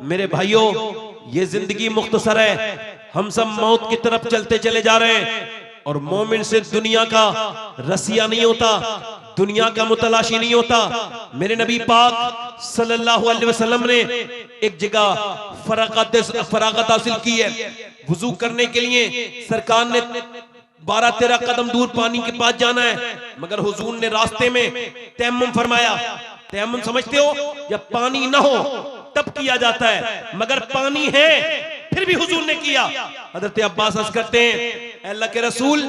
मेरे भाइयों, ये जिंदगी मुख्तसर है, हम सब मौत की तरफ चलते चले जा रहे हैं। और मोमिन से दुनिया का रसिया नहीं होता, दुनिया का मुतलाशी नहीं होता। मेरे नबी पाक सल्लल्लाहु अलैहि वसल्लम ने एक जगह फरागत हासिल की है। वुजू करने के लिए सरकार ने 12-13 कदम दूर पानी के पास जाना है, मगर हुजूर ने रास्ते में तयम्मुम फरमाया। तयम्मुम समझते हो? जब पानी ना हो तब किया जाता है, मगर पानी है फिर भी हुजूर ने किया। हजरत अब्बास अर्ज करते हैं, अल्लाह के रसूल,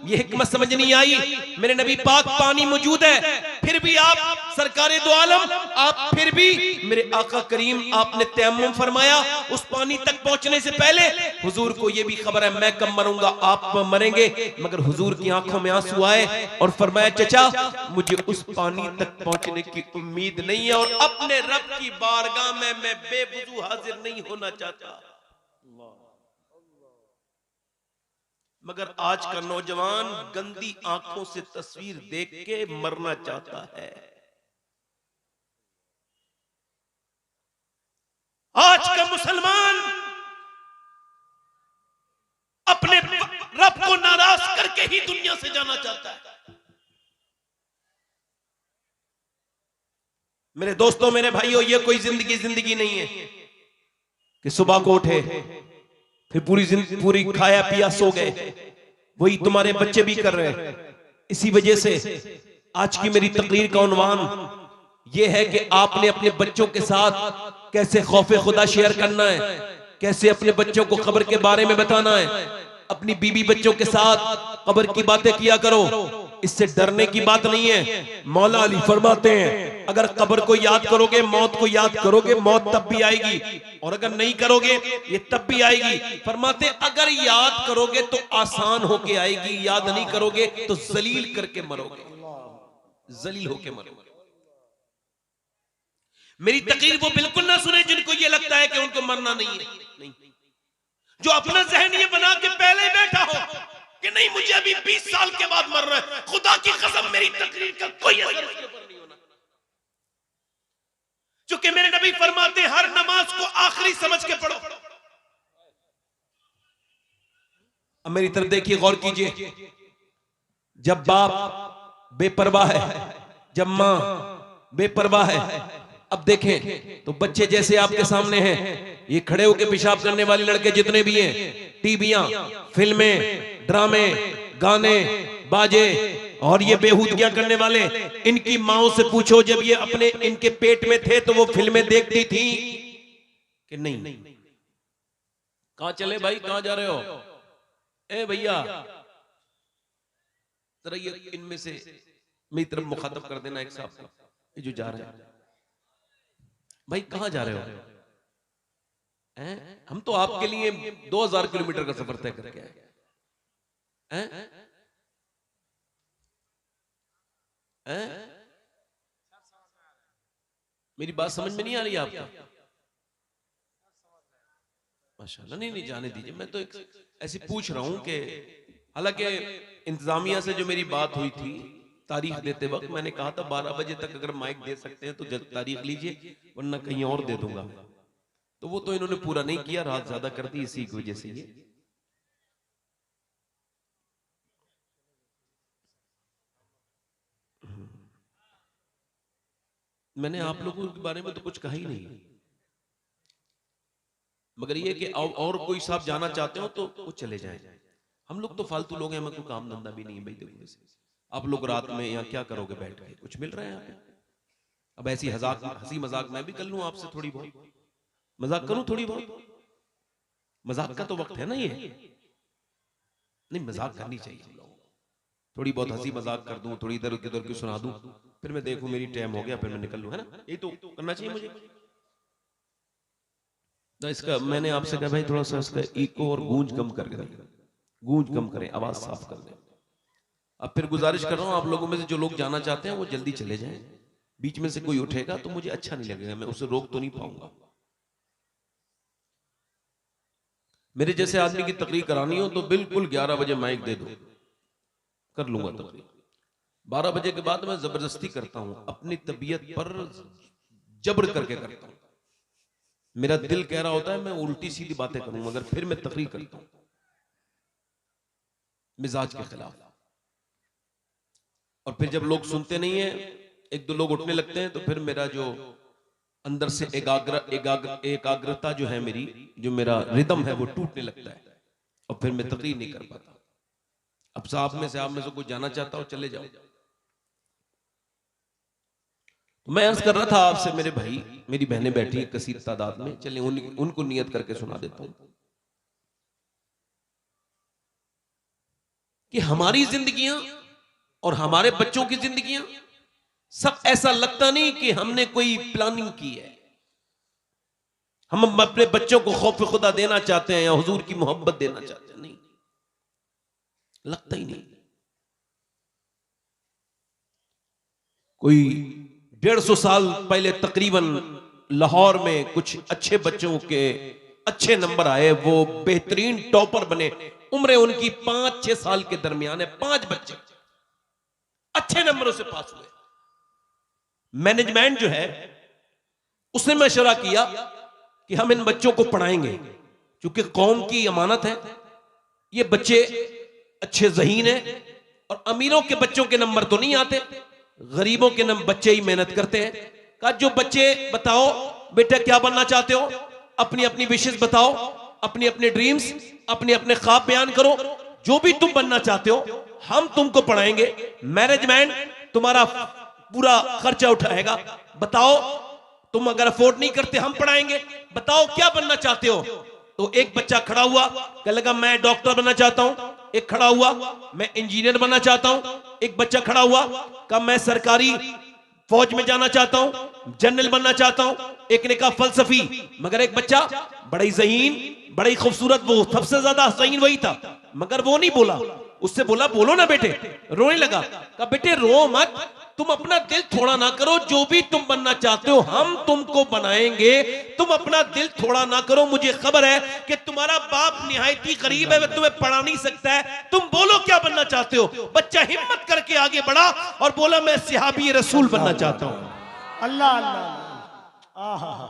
ये हिकमत समझ नहीं आई। मेरे नबी पाक पानी मौजूद है, फिर भी आप सरकारे दो आलम, आप फिर भी मेरे आका करीम आपने तयम्मुम फरमाया। उस पानी तक पहुंचने से पहले हुजूर को ये भी खबर है मैं कब मरूंगा, आप मरेंगे, मगर हुजूर की आंखों में आंसू आए और फरमाया, चचा मुझे उस पानी तक पहुंचने की उम्मीद नहीं है और अपने रब की बारगाह में मैं बेवुजू हाजिर नहीं होना चाहता। मगर आज का नौजवान गंदी आंखों से तस्वीर देख के मरना चाहता है। आज का मुसलमान अपने रब को नाराज करके ही दुनिया से जाना चाहता है। मेरे दोस्तों, मेरे भाइयों, ये कोई जिंदगी नहीं है कि सुबह को उठे फिर पूरी खाया पिया सो गए। वही तुम्हारे बच्चे भी कर रहे हैं। इसी वजह से आज की मेरी तकरीर का उन्वान यह है कि आपने अपने बच्चों के साथ कैसे खौफे खुदा शेयर करना है, कैसे अपने बच्चों को कब्र के बारे में बताना है। अपनी बीबी बच्चों के साथ कब्र की बातें किया करो, इससे डरने की बात नहीं है। मौला अली फरमाते हैं, अगर कब्र को याद करोगे, मौत को याद करोगे, मौत तब भी आएगी, और अगर नहीं करोगे ये तब भी आएगी। फरमाते अगर याद करोगे तो आसान होके आएगी, याद नहीं करोगे तो जलील करके मरोगे, जलील होके मरोगे। मेरी तकरीर वो बिल्कुल ना सुने जिनको ये लगता है कि उनको मरना नहीं है। नहीं, जो अपना जहन ये बना के पहले ही बैठा हो कि नहीं मुझे अभी 20 साल के बाद मरना है, खुदा की कसम मेरी तकरीर का कोई असर उसके ऊपर नहीं होना। क्योंकि मेरे नबी फरमाते हर नमाज को आखिरी समझ के पढ़ो। अब मेरी तरफ देखिए, गौर कीजिए। जब बाप बेपरवाह है, जब मां बेपरवाह है, अब देखें तो बच्चे जैसे आपके सामने हैं, ये खड़े होकर पेशाब करने वाले लड़के जितने भी हैं, टीवियां, फिल्में, ड्रामे, गाने, बाजे और ये बेहूदगियां करने वाले, इनकी माओं से पूछो जब ये अपने इनके पेट में थे तो वो फिल्में देखती थी कि नहीं? कहां चले भाई, कहां जा रहे हो? ए भैया जरा ये इनमें से मेरी तरफ मुखातब कर देना एक साहब को, ये जो जा रहे हैं। भाई कहां जा रहे हो? हम तो आपके लिए 2000 किलोमीटर का सफर तय करके आए। मेरी बात समझ में नहीं आ रही आपको? माशाल्लाह, नहीं जाने दीजिए। मैं तो ऐसे पूछ रहा हूं कि हालांकि इंतजामिया से जो मेरी बात हुई थी तारीख देते वक्त, मैंने कहा था 12 बजे तक अगर माइक दे सकते हैं तो तारीख लीजिए, वरना कहीं और दे दूंगा। तो वो तो इन्होंने पूरा नहीं किया, रात ज्यादा कर दी, इसी की वजह से ये। मैंने आप लोगों के बारे में तो कुछ कहा ही नहीं, मगर ये कि और कोई साहब जाना चाहते हो तो वो चले जाएं। हम लोग तो फालतू लोग हैं, हमें कोई काम धंधा भी नहीं है भाई। देखो आप लोग रात में यहाँ क्या करोगे बैठ के, कुछ मिल रहा है यहाँ पे? अब ऐसी हंसी मजाक मैं भी कर लूं आपसे, थोड़ी बहुत मजाक करूं, थोड़ी बहुत मजाक का तो वक्त है ना ये। नहीं, मजाक करनी चाहिए हम लोगों को, थोड़ी बहुत हंसी मजाक कर दूं, थोड़ी इधर उधर की सुना दूं, फिर मैं देखूं मेरी टाइम हो गया, फिर मैं निकल लूं, है ना? ये तो करना चाहिए मुझे। तो इसका मैंने आपसे कहा भाई थोड़ा सा इसका इको और गूंज कम कर दें, गूंज कम करें, आवाज साफ कर दें। अब फिर गुजारिश कर रहा हूं आप लोगों में से जो लोग जाना चाहते हैं वो जल्दी चले जाएं। बीच में से कोई उठेगा तो मुझे अच्छा नहीं लगेगा, मैं उसे रोक तो नहीं पाऊंगा। मेरे जैसे आदमी की तकरीर करानी हो तो बिल्कुल 11 बजे माइक दे दो, कर लूंगा तकरीर। 12 बजे के बाद मैं जबरदस्ती करता हूं, अपनी तबीयत पर जबर करके करता हूं। मेरा दिल कह रहा होता है मैं उल्टी सीधी बातें करूं, मगर फिर मैं तकरीर करता हूं मिजाज के खिलाफ। और फिर जब लोग सुनते नहीं है, एक दो लोग उठने लगते हैं, तो फिर मेरा जो अंदर से एकाग्रता जो है मेरी, जो मेरा रिदम है, वो टूटने लगता है और फिर मैं तकरीर नहीं कर पाता। अब साहब में से आप में से कोई जाना चाहता हो चले जाओ। तो मैं अर्ज कर रहा था आपसे, मेरे भाई मेरी बहनें बैठी कसीर तादाद में, चलिए उनको नियत करके सुना देता हूं कि हमारी जिंदगियां और हमारे बच्चों की जिंदगियां सब ऐसा लगता नहीं कि हमने कोई प्लानिंग की है। हम अपने बच्चों को खौफ खुदा देना चाहते हैं या हुजूर की मोहब्बत देना चाहते हैं, नहीं, लगता ही नहीं। कोई 150 साल पहले तकरीबन लाहौर में कुछ अच्छे बच्चों के अच्छे नंबर आए, वो बेहतरीन टॉपर बने। उम्र उनकी 5-6 साल के दरमियान है। 5 बच्चे अच्छे नंबरों से पास हुए। मैनेजमेंट जो है उसने मशवरा किया कि हम इन बच्चों को पढ़ाएंगे, क्योंकि कौम की अमानत है। ये बच्चे अच्छे ज़हीन हैं और अमीरों के बच्चों के नंबर तो नहीं आते, गरीबों के बच्चे ही मेहनत करते हैं। कहा जो बच्चे बताओ बेटा क्या बनना चाहते हो, अपनी अपनी विशेष बताओ, अपनी अपनी ड्रीम्स, अपने अपने ख्वाब बयान करो, जो भी तुम बनना चाहते हो हम तुमको पढ़ाएंगे। मैनेजमेंट तुम्हारा पूरा खर्चा उठाएगा। बताओ तुम अगर अफोर्ड नहीं करते हम पढ़ाएंगे, बताओ क्या बनना चाहते हो। तो एक बच्चा खड़ा हुआ, कहने लगा मैं डॉक्टर बनना चाहता हूं। एक खड़ा हुआ मैं इंजीनियर बनना चाहता हूं। एक बच्चा खड़ा हुआ कहा मैं सरकारी फौज में जाना चाहता हूं, जनरल बनना चाहता हूं। एक ने कहा फलसफी। मगर एक बच्चा बड़ी ज़हीन, बड़ी खूबसूरत, वो सबसे ज्यादा ज़हीन वही था, मगर वो नहीं बोला। उससे बोला बोलो ना बेटे, रोने लगा। कहा बेटे रो मत, तुम अपना दिल थोड़ा ना करो, जो भी तुम बनना चाहते हो हम तुमको बनाएंगे, तुम अपना दिल थोड़ा ना करो। मुझे खबर है कि तुम्हारा बाप निहायती गरीब है, वह तुम्हें पढ़ा नहीं सकता है, तुम बोलो क्या बनना चाहते हो। बच्चा हिम्मत करके आगे बढ़ा और बोला मैं सहाबी रसूल बनना चाहता हूं। अल्लाह अल्लाह।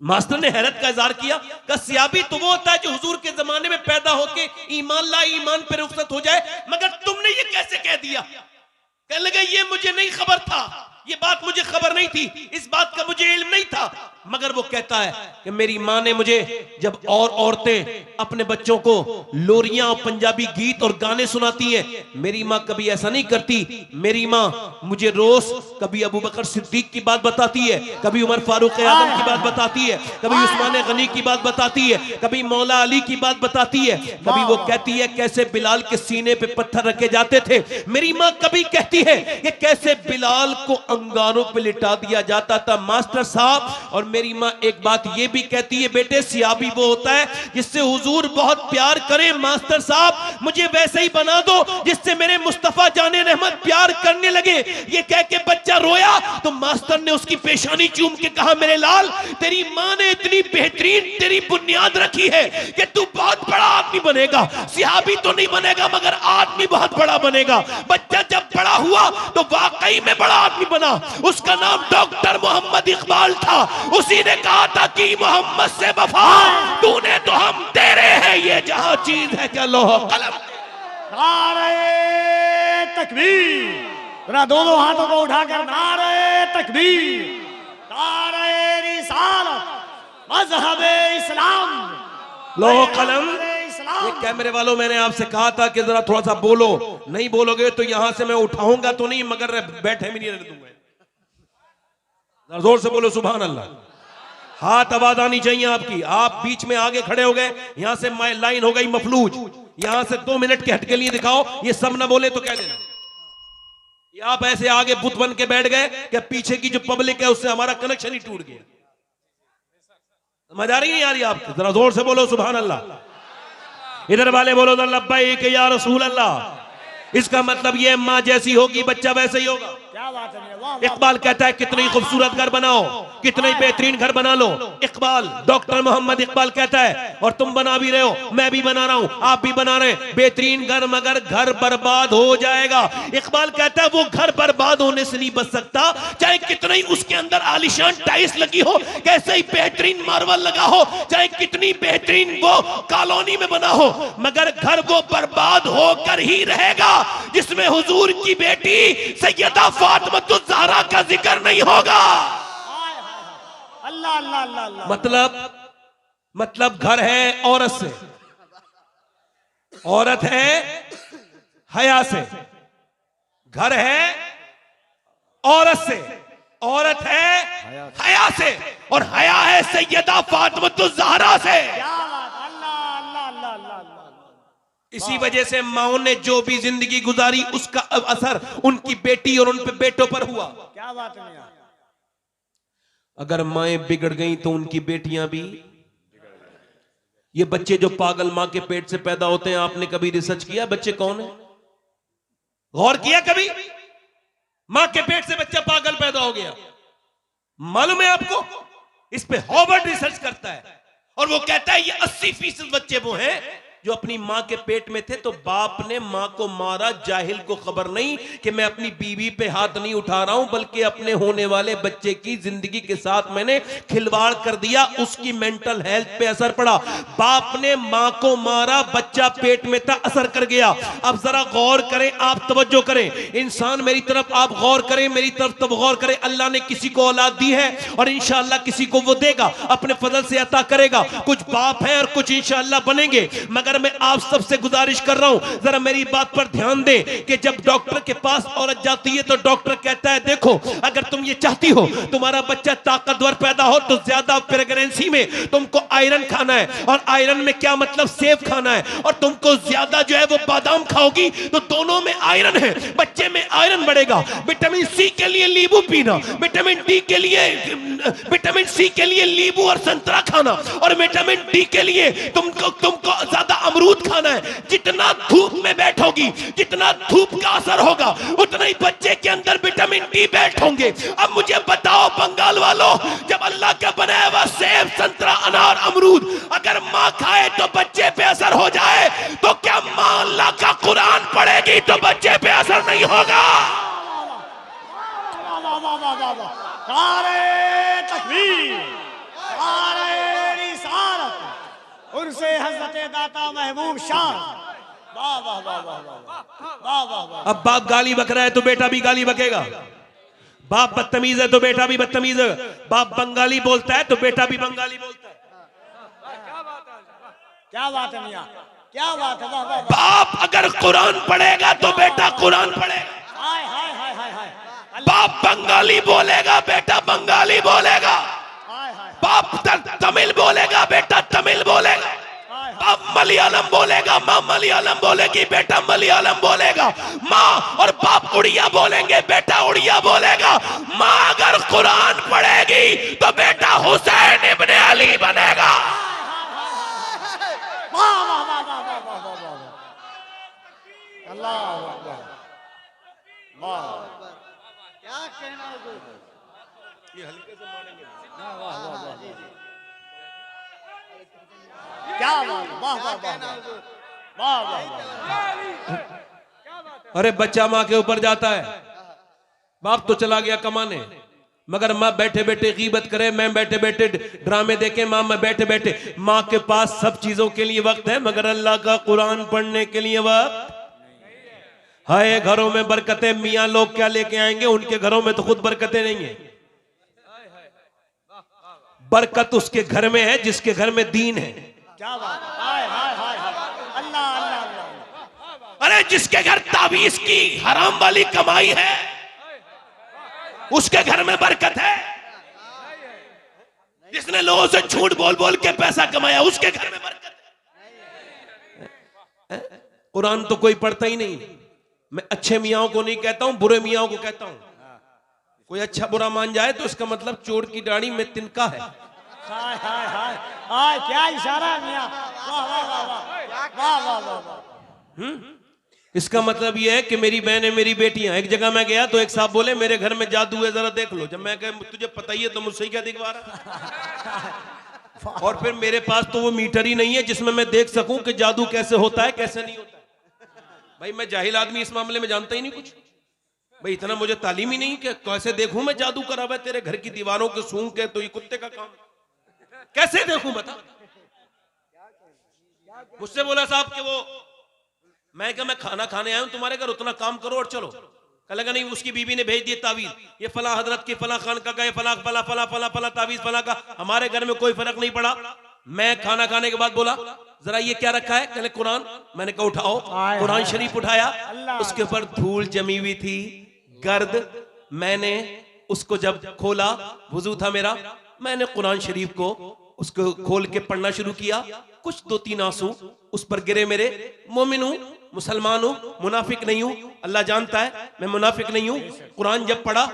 मास्टर ने हैरत का इजहार किया कि सहाबी तो वो होता है जो हुजूर के जमाने में पैदा होके ईमान ला, ईमान पे रुखसत हो जाए, मगर तुमने ये कैसे कह दिया। कहने लगे ये मुझे नहीं खबर था, ये बात मुझे खबर नहीं थी, इस बात का मुझे इल्म नहीं था। मगर वो कहता है कि मेरी माँ ने मुझे, जब और औरतें अपने बच्चों को लोरियां और पंजाबी गीत और गाने सुनाती हैं, मेरी माँ कभी ऐसा नहीं करती। मेरी माँ मुझे रोज कभी अबू बकर सिद्दीक की बात बताती है, कभी उमर फारूक आजम की बात बताती है, कभी उस्मान गनी की बात बताती है, कभी मौला अली की बात बताती है, कभी वो कहती है कैसे बिलाल के सीने पे पत्थर रखे जाते थे। मेरी माँ कभी कहती है कि कैसे बिलाल को अंगारों पे लिटा दिया जाता था। मास्टर साहब, और मेरी माँ एक बात ये भी कहती है बेटे सियाबी वो होता है जिससे हुजूर बहुत प्यार करें। मास्टर साहब मुझे वैसे ही बना दो जिससे मेरे मुस्तफा जाने रहमत प्यार करने लगे। ये कह के बच्चा रोया तो मास्टर ने उसकी पेशानी चूम के कहा मेरे लाल तेरी माँ ने इतनी बेहतरीन तेरी बुनियाद रखी है कि तू बहुत बड़ा आदमी बनेगा। सिहाबी तो नहीं बनेगा मगर आदमी बहुत बड़ा बनेगा। बच्चा जब बड़ा हुआ तो वाकई में बड़ा आदमी बना। उसका नाम डॉक्टर मोहम्मद इकबाल था। उसी ने कहा था कि मोहम्मद से वफा तूने तो हम तेरे हैं, ये जहां चीज है क्या लोह कलम। नारे तकबीर, जरा दोनों हाथों को उठाकर नारे तकबीर, नारे रिसालत, मज़हब इस्लाम, लोह कलम। ये कैमरे वालों मैंने आपसे कहा था कि जरा थोड़ा सा बोलो, नहीं बोलोगे तो यहां से मैं उठाऊंगा तो नहीं मगर बैठे भी नहीं रहने दूंगा। जोर से बोलो सुभान अल्लाह। हाथ आवाज आनी चाहिए आपकी। आप बीच में आगे खड़े हो गए, यहां से लाइन हो गई मफलूज, यहां से 2 मिनट के हट के लिए दिखाओ। ये सब ना बोले तो कह देना। ये आप ऐसे आगे बुत बन के बैठ गए कि पीछे की जो पब्लिक है उससे हमारा कनेक्शन ही टूट गया। समझ आ रही नहीं आ रही आपको? जरा जोर से बोलो सुभान अल्लाह। इधर वाले बोलो लब्बैक या रसूल अल्लाह। इसका मतलब ये माँ जैसी होगी बच्चा वैसे ही होगा। क्या बात है। इकबाल कहता है कितनी खूबसूरत घर बनाओ, कितना ही बेहतरीन घर बना लो, इकबाल, डॉक्टर मोहम्मद इकबाल कहता है, और तुम बना भी रहे हो, मैं भी बना रहा हूं, आप भी बना रहे हैं, बेहतरीन घर, मगर घर बर्बाद हो जाएगा। इकबाल कहता है वो घर बर्बाद होने से नहीं बच सकता, चाहे कितना ही उसके अंदर आलीशान टाइल्स लगी हो, कैसे ही बेहतरीन मार्बल लगा हो, चाहे कितनी बेहतरीन वो कॉलोनी में बना हो, मगर घर वो बर्बाद होकर ही रहेगा जिसमें हुजूर की बेटी सैयदा फातिमा ज़हरा का जिक्र नहीं होगा। अल्लाह अल्लाह अल्लाह अल्लाह। मतलब घर है औरत से, औरत है हया से, घर है औरत से, औरत है हया से, और हया है सैयदा फातिमा ज़हरा से। क्या बात, अल्लाह अल्लाह अल्लाह अल्लाह अल्लाह। इसी वजह से माओ ने जो भी जिंदगी गुजारी उसका असर उनकी बेटी और उन पे बेटों पर हुआ। क्या बात है मियां। अगर माएं बिगड़ गई तो उनकी बेटियां भी। ये बच्चे जो पागल मां के पेट से पैदा होते हैं, आपने कभी रिसर्च किया बच्चे कौन है? गौर किया कभी? मां के पेट से बच्चा पागल पैदा हो गया, मालूम है आपको? इस पे हॉवर्ड रिसर्च करता है और वो कहता है ये 80% बच्चे वो हैं जो अपनी मां के पेट में थे तो बाप ने मां को मारा, जाहिल को खबर नहीं कि मैं अपनी बीवी पे हाथ नहीं उठा रहा हूं बल्कि अपने होने वाले बच्चे की जिंदगी के साथ मैंने खिलवाड़ कर दिया, उसकी मेंटल हेल्थ पे असर पड़ा। बाप ने मां को मारा, बच्चा पेट में था, असर कर गया। अब जरा गौर करें, आप तवज्जो करें, इंसान मेरी तरफ आप गौर करें, मेरी तरफ तब गौर करें। अल्लाह ने किसी को औलाद दी है और इंशाअल्लाह किसी को वो देगा, अपने फजल से अता करेगा। कुछ बाप हैं और कुछ इंशाअल्लाह बनेंगे, मगर मैं आप सबसे गुजारिश कर रहा हूं जरा मेरी बात पर ध्यान दें कि जब डॉक्टर के पास औरत जाती है तो डॉक्टर कहता है देखो अगर तुम ये चाहती हो तुम्हारा बच्चा ताकतवर पैदा हो तो ज्यादा प्रेगनेंसी में तुमको आयरन खाना है, और आयरन में क्या मतलब, सेब खाना है, और तुमको ज्यादा जो है वो बादाम खाओगी तो दोनों में आयरन है, बच्चे में आयरन बढ़ेगा। विटामिन सी के लिए नींबू पीना, विटामिन डी के लिए, विटामिन सी के लिए नींबू और संतरा खाना, और विटामिन डी के लिए तुमको ज्यादा अमरूद खाना है। जितना धूप में बैठोगी, जितना धूप का असर होगा, उतना ही बच्चे के अंदर विटामिन डी बैठ होंगे। अब मुझे बताओ बंगाल वालों, जब अल्लाह का बनाया हुआ सेब, संतरा, अनार, अमरूद अगर मां खाए तो बच्चे पे असर हो जाए, तो क्या मां अल्लाह का कुरान पढ़ेगी तो बच्चे पे असर नहीं होगा? नारे तकबीर, नारे रिसालत, उनसे हजरत दाता महबूब शाह। वाह वाह वाह वाह वाह वाह वाह। अब बाप गाली बक रहा है तो बेटा भी गाली बकेगा, बाप बदतमीज है तो बेटा भी बदतमीज है, बाप बंगाली बोलता है तो बेटा भी बंगाली बोलता है। क्या बात है मियां, क्या बात है। वाह वाह। बाप अगर कुरान पढ़ेगा तो बेटा कुरान पढ़ेगा। हाय हाय हाय हाय हाय। बाप बंगाली बोलेगा बेटा बंगाली बोलेगा, हाय हाय बाप तमिल बोलेगा बेटा तमिल बोलेगा, हाय। बाप मलयालम बोलेगा माँ मलयालम बोलेगी बेटा मलयालम बोलेगा, माँ और बाप उड़िया बोलेंगे बेटा उड़िया बोलेगा। माँ अगर कुरान पढ़ेगी तो बेटा हुसैन इब्ने अली बनेगा। वाह वाह वाह वाह वाह वाह वाह वाह। अल्लाह अकबर। वाह क्या कहना है। ये हल्के से मारेंगे। वाह वाह वाह। क्या बात, वाह वाह वाह वाह वाह। अरे बच्चा माँ के ऊपर जाता है, बाप तो चला गया कमाने, मगर माँ बैठे बैठे गीबत करे, मैं बैठे बैठे ड्रामे देखे, माँ मैं बैठे बैठे। माँ के पास सब चीजों के लिए वक्त है मगर अल्लाह का कुरान पढ़ने के लिए वक्त हाय। घरों में बरकतें मियाँ लोग क्या लेके आएंगे, उनके घरों में तो खुद बरकतें नहीं है। बरकत उसके घर में है जिसके घर में दीन है। क्या बात, हाय हाय हाय हाय। अल्लाह अल्लाह अल्लाह। अरे जिसके घर तावीज की हराम वाली कमाई है उसके घर में बरकत है, जिसने लोगों से झूठ बोल बोल के पैसा कमाया उसके घर में बरकत है। कुरान तो कोई पढ़ता ही नहीं। मैं अच्छे मियाओं को नहीं कहता हूं, बुरे मियाओं को कहता हूं। कोई अच्छा बुरा मान जाए तो इसका मतलब चोर की दाढ़ी में तिनका है। हाय हाय हाय हाय। क्या इशारा है मियां। वाह वाह वाह वाह वाह वाह वाह। इसका मतलब यह है कि मेरी बहनें मेरी बेटियां। एक जगह मैं गया तो एक साहब बोले मेरे घर में जादू है, जरा देख लो। जब मैं कहा तुझे पता ही है तो मुझसे क्या दिखवा रहा। और फिर मेरे पास तो वो मीटर ही नहीं है जिसमें मैं देख सकूं कि जादू कैसे होता है कैसे नहीं होता है। भाई मैं जाहिल आदमी, इस मामले में जानता ही नहीं कुछ। भाई इतना मुझे तालीम ही नहीं कि कैसे देखूं मैं जादू करा हुआ तेरे घर की दीवारों के सूंघ के, तो ये कुत्ते का काम कैसे देखूं बता। मुझसे बोला साहब कि वो, मैं क्या मैं खाना खाने आया हूं तुम्हारे घर, उतना काम करो और चलो। कहेगा नहीं, उसकी बीवी ने भेज दिए तावीज, ये फला हजरत की फला खान का गए फला फला फला फला फला तावीज फला का। हमारे घर में कोई फर्क नहीं पड़ा। मैं खाना खाने के बाद बोला जरा ये क्या रखा है, कहले कुरान। मैंने कहा उठाओ, कुरान शरीफ उठाया, उसके ऊपर धूल जमी हुई थी, गर्द। मैंने उसको जब खोला, वुजू था मेरा, मैंने कुरान शरीफ को उसको खोल के पढ़ना शुरू किया। कुछ 2-3 आंसू उस पर गिरे मेरे। मोमिन हूं, मुसलमान हूं, मुनाफिक नहीं हूं, अल्लाह जानता है मैं मुनाफिक नहीं हूं। कुरान जब पढ़ा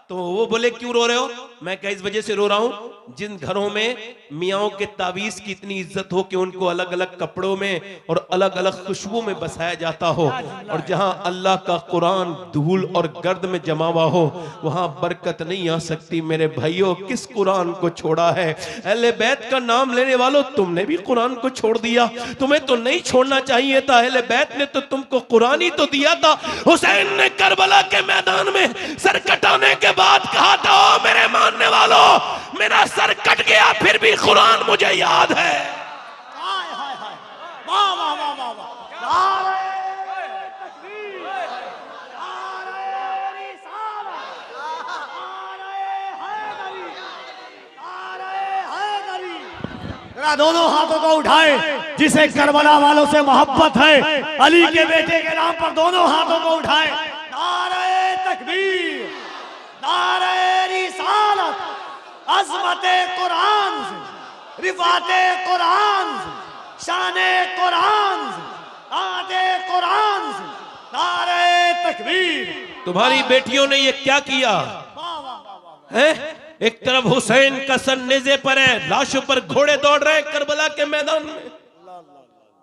तो वो बोले क्यों रो रहे हो? मैं क्या इस वजह से रो रहा हूं जिन घरों में मियाओं के तावीज की इतनी इज्जत हो कि उनको अलग अलग कपड़ों में और अलग अलग खुशबू में बसाया जाता हो, और जहां अल्लाह का कुरान धूल और गर्द में जमा हुआ हो वहां बरकत नहीं आ सकती। मेरे भाइयों, किस कुरान को छोड़ा है? अहले बैत का नाम लेने वालों, तुमने भी कुरान को छोड़ दिया। तुम्हें तो नहीं छोड़ना चाहिए था, अहले बैत ने तो तुमको कुरान ही तो दिया था। हुसैन ने करबला के मैदान में सर कटाने के बाद कहा था, ओ मेरे मानने वालों, मेरा सर कट गया फिर भी कुरान मुझे याद है। हाय हाय हाय, वाह वाह वाह वाह वाह, नारे तकबीर, नारे रिसालत, नारे हैदरी, नारे हैदरी। जरा दोनों हाथों को उठाए जिसे करबला वालों से मोहब्बत है, अली के बेटे के नाम पर दोनों हाथों को उठाए। नारे तकबीर, नारे रिसालत, अज़मते कुरान से, रिफाते कुरान से, शाने कुरान से, आदे कुरान से, नारे तकबीर। तुम्हारी बेटियों ने ये क्या किया है? एक तरफ हुसैन का सर नेज़े पर है, लाशों पर घोड़े दौड़ रहे हैं करबला के मैदान में,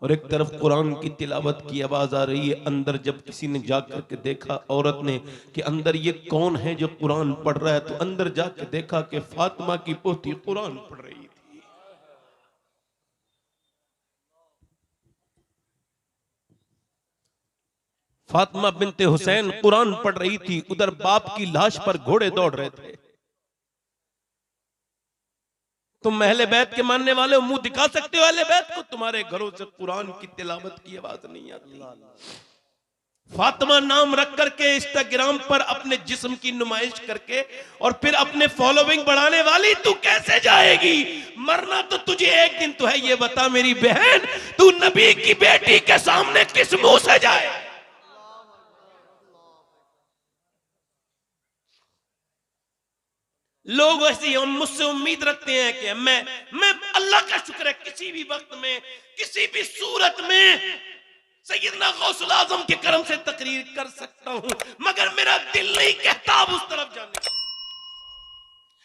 और एक तरफ कुरान की तिलावत की आवाज आ रही है। अंदर जब किसी ने जाकर के देखा, औरत ने, कि अंदर ये कौन है जो कुरान पढ़ रहा है, तो अंदर जाके देखा कि फातिमा की पोती कुरान पढ़ रही थी। फातिमा बिनते हुसैन कुरान पढ़ रही थी, उधर बाप की लाश पर घोड़े दौड़ रहे थे। तुम अहले बैत के मानने वाले हो, मुंह दिखा सकते हो अहले बैत को? तुम्हारे घरों से कुरान की तिलावत की आवाज नहीं आती। फातिमा नाम रख करके इंस्टाग्राम पर अपने जिस्म की नुमाइश करके और फिर अपने फॉलोइंग बढ़ाने वाली तू कैसे जाएगी? मरना तो तुझे एक दिन तो है। ये बता मेरी बहन, तू नबी की बेटी के सामने किस मुंह से जाए? लोग ऐसे हम मुझसे उम्मीद रखते हैं कि मैं अल्लाह का शुक्र है किसी भी वक्त में किसी भी सूरत में सैयदना गौसुल आजम के करम से तकरीर कर सकता हूं, मगर मेरा दिल नहीं कहता अब उस तरफ जाने का।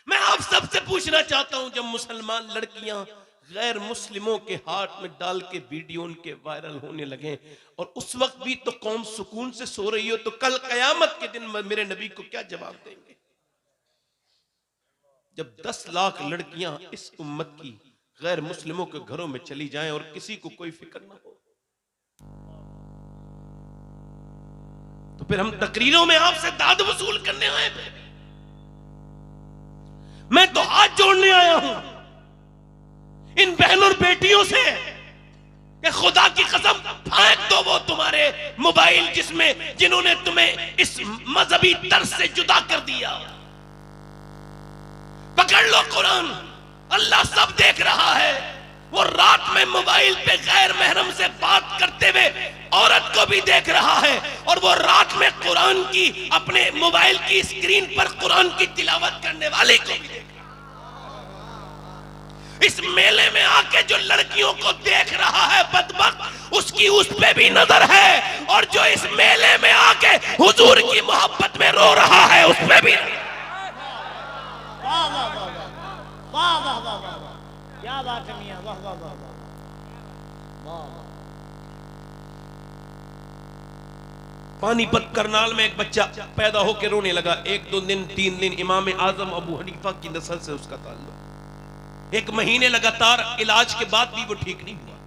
मैं आप सबसे पूछना चाहता हूं, जब मुसलमान लड़कियां गैर मुस्लिमों के हाथ में डाल के वीडियो उनके वायरल होने लगे और उस वक्त भी तो कौम सुकून से सो रही हो, तो कल कयामत के दिन मेरे नबी को क्या जवाब देंगे? जब 10 लाख लड़कियां इस उम्मत की गैर मुस्लिमों के घरों में चली जाएं और किसी को कोई फिक्र ना हो, तो फिर हम तकरीरों में आपसे दाद वसूल करने आए? मैं तो हाथ जोड़ने आया हूं इन बहनों और बेटियों से कि खुदा की कसम फेंक दो वो तुम्हारे मोबाइल जिन्होंने तुम्हें इस मजहबी तर्ज से जुदा कर दिया। पकड़ लो कुरान, अल्लाह सब देख रहा है। वो रात में मोबाइल पे गैर महरम से बात करते हुए औरत को भी देख रहा है और वो रात में कुरान की अपने मोबाइल की स्क्रीन पर कुरान की तिलावत करने वाले को भी देख रहा है। इस मेले में आके जो लड़कियों को देख रहा है बदबख्त, उसकी उस पे भी नजर है, और जो इस मेले में आके हुजूर की मोहब्बत में रो रहा है उस पे भी। वाह वाह वाह वाह वाह वाह वाह वाह, क्या बात है मियां, वाह वाह वाह वाह वाह। पानीपत करनाल में एक बच्चा पैदा होकर रोने लगा। 1-2 दिन 3 दिन इमाम आजम अबू हनीफा की नस्ल से उसका ताल्लुक। 1 महीने लगातार इलाज के बाद भी वो ठीक नहीं हुआ।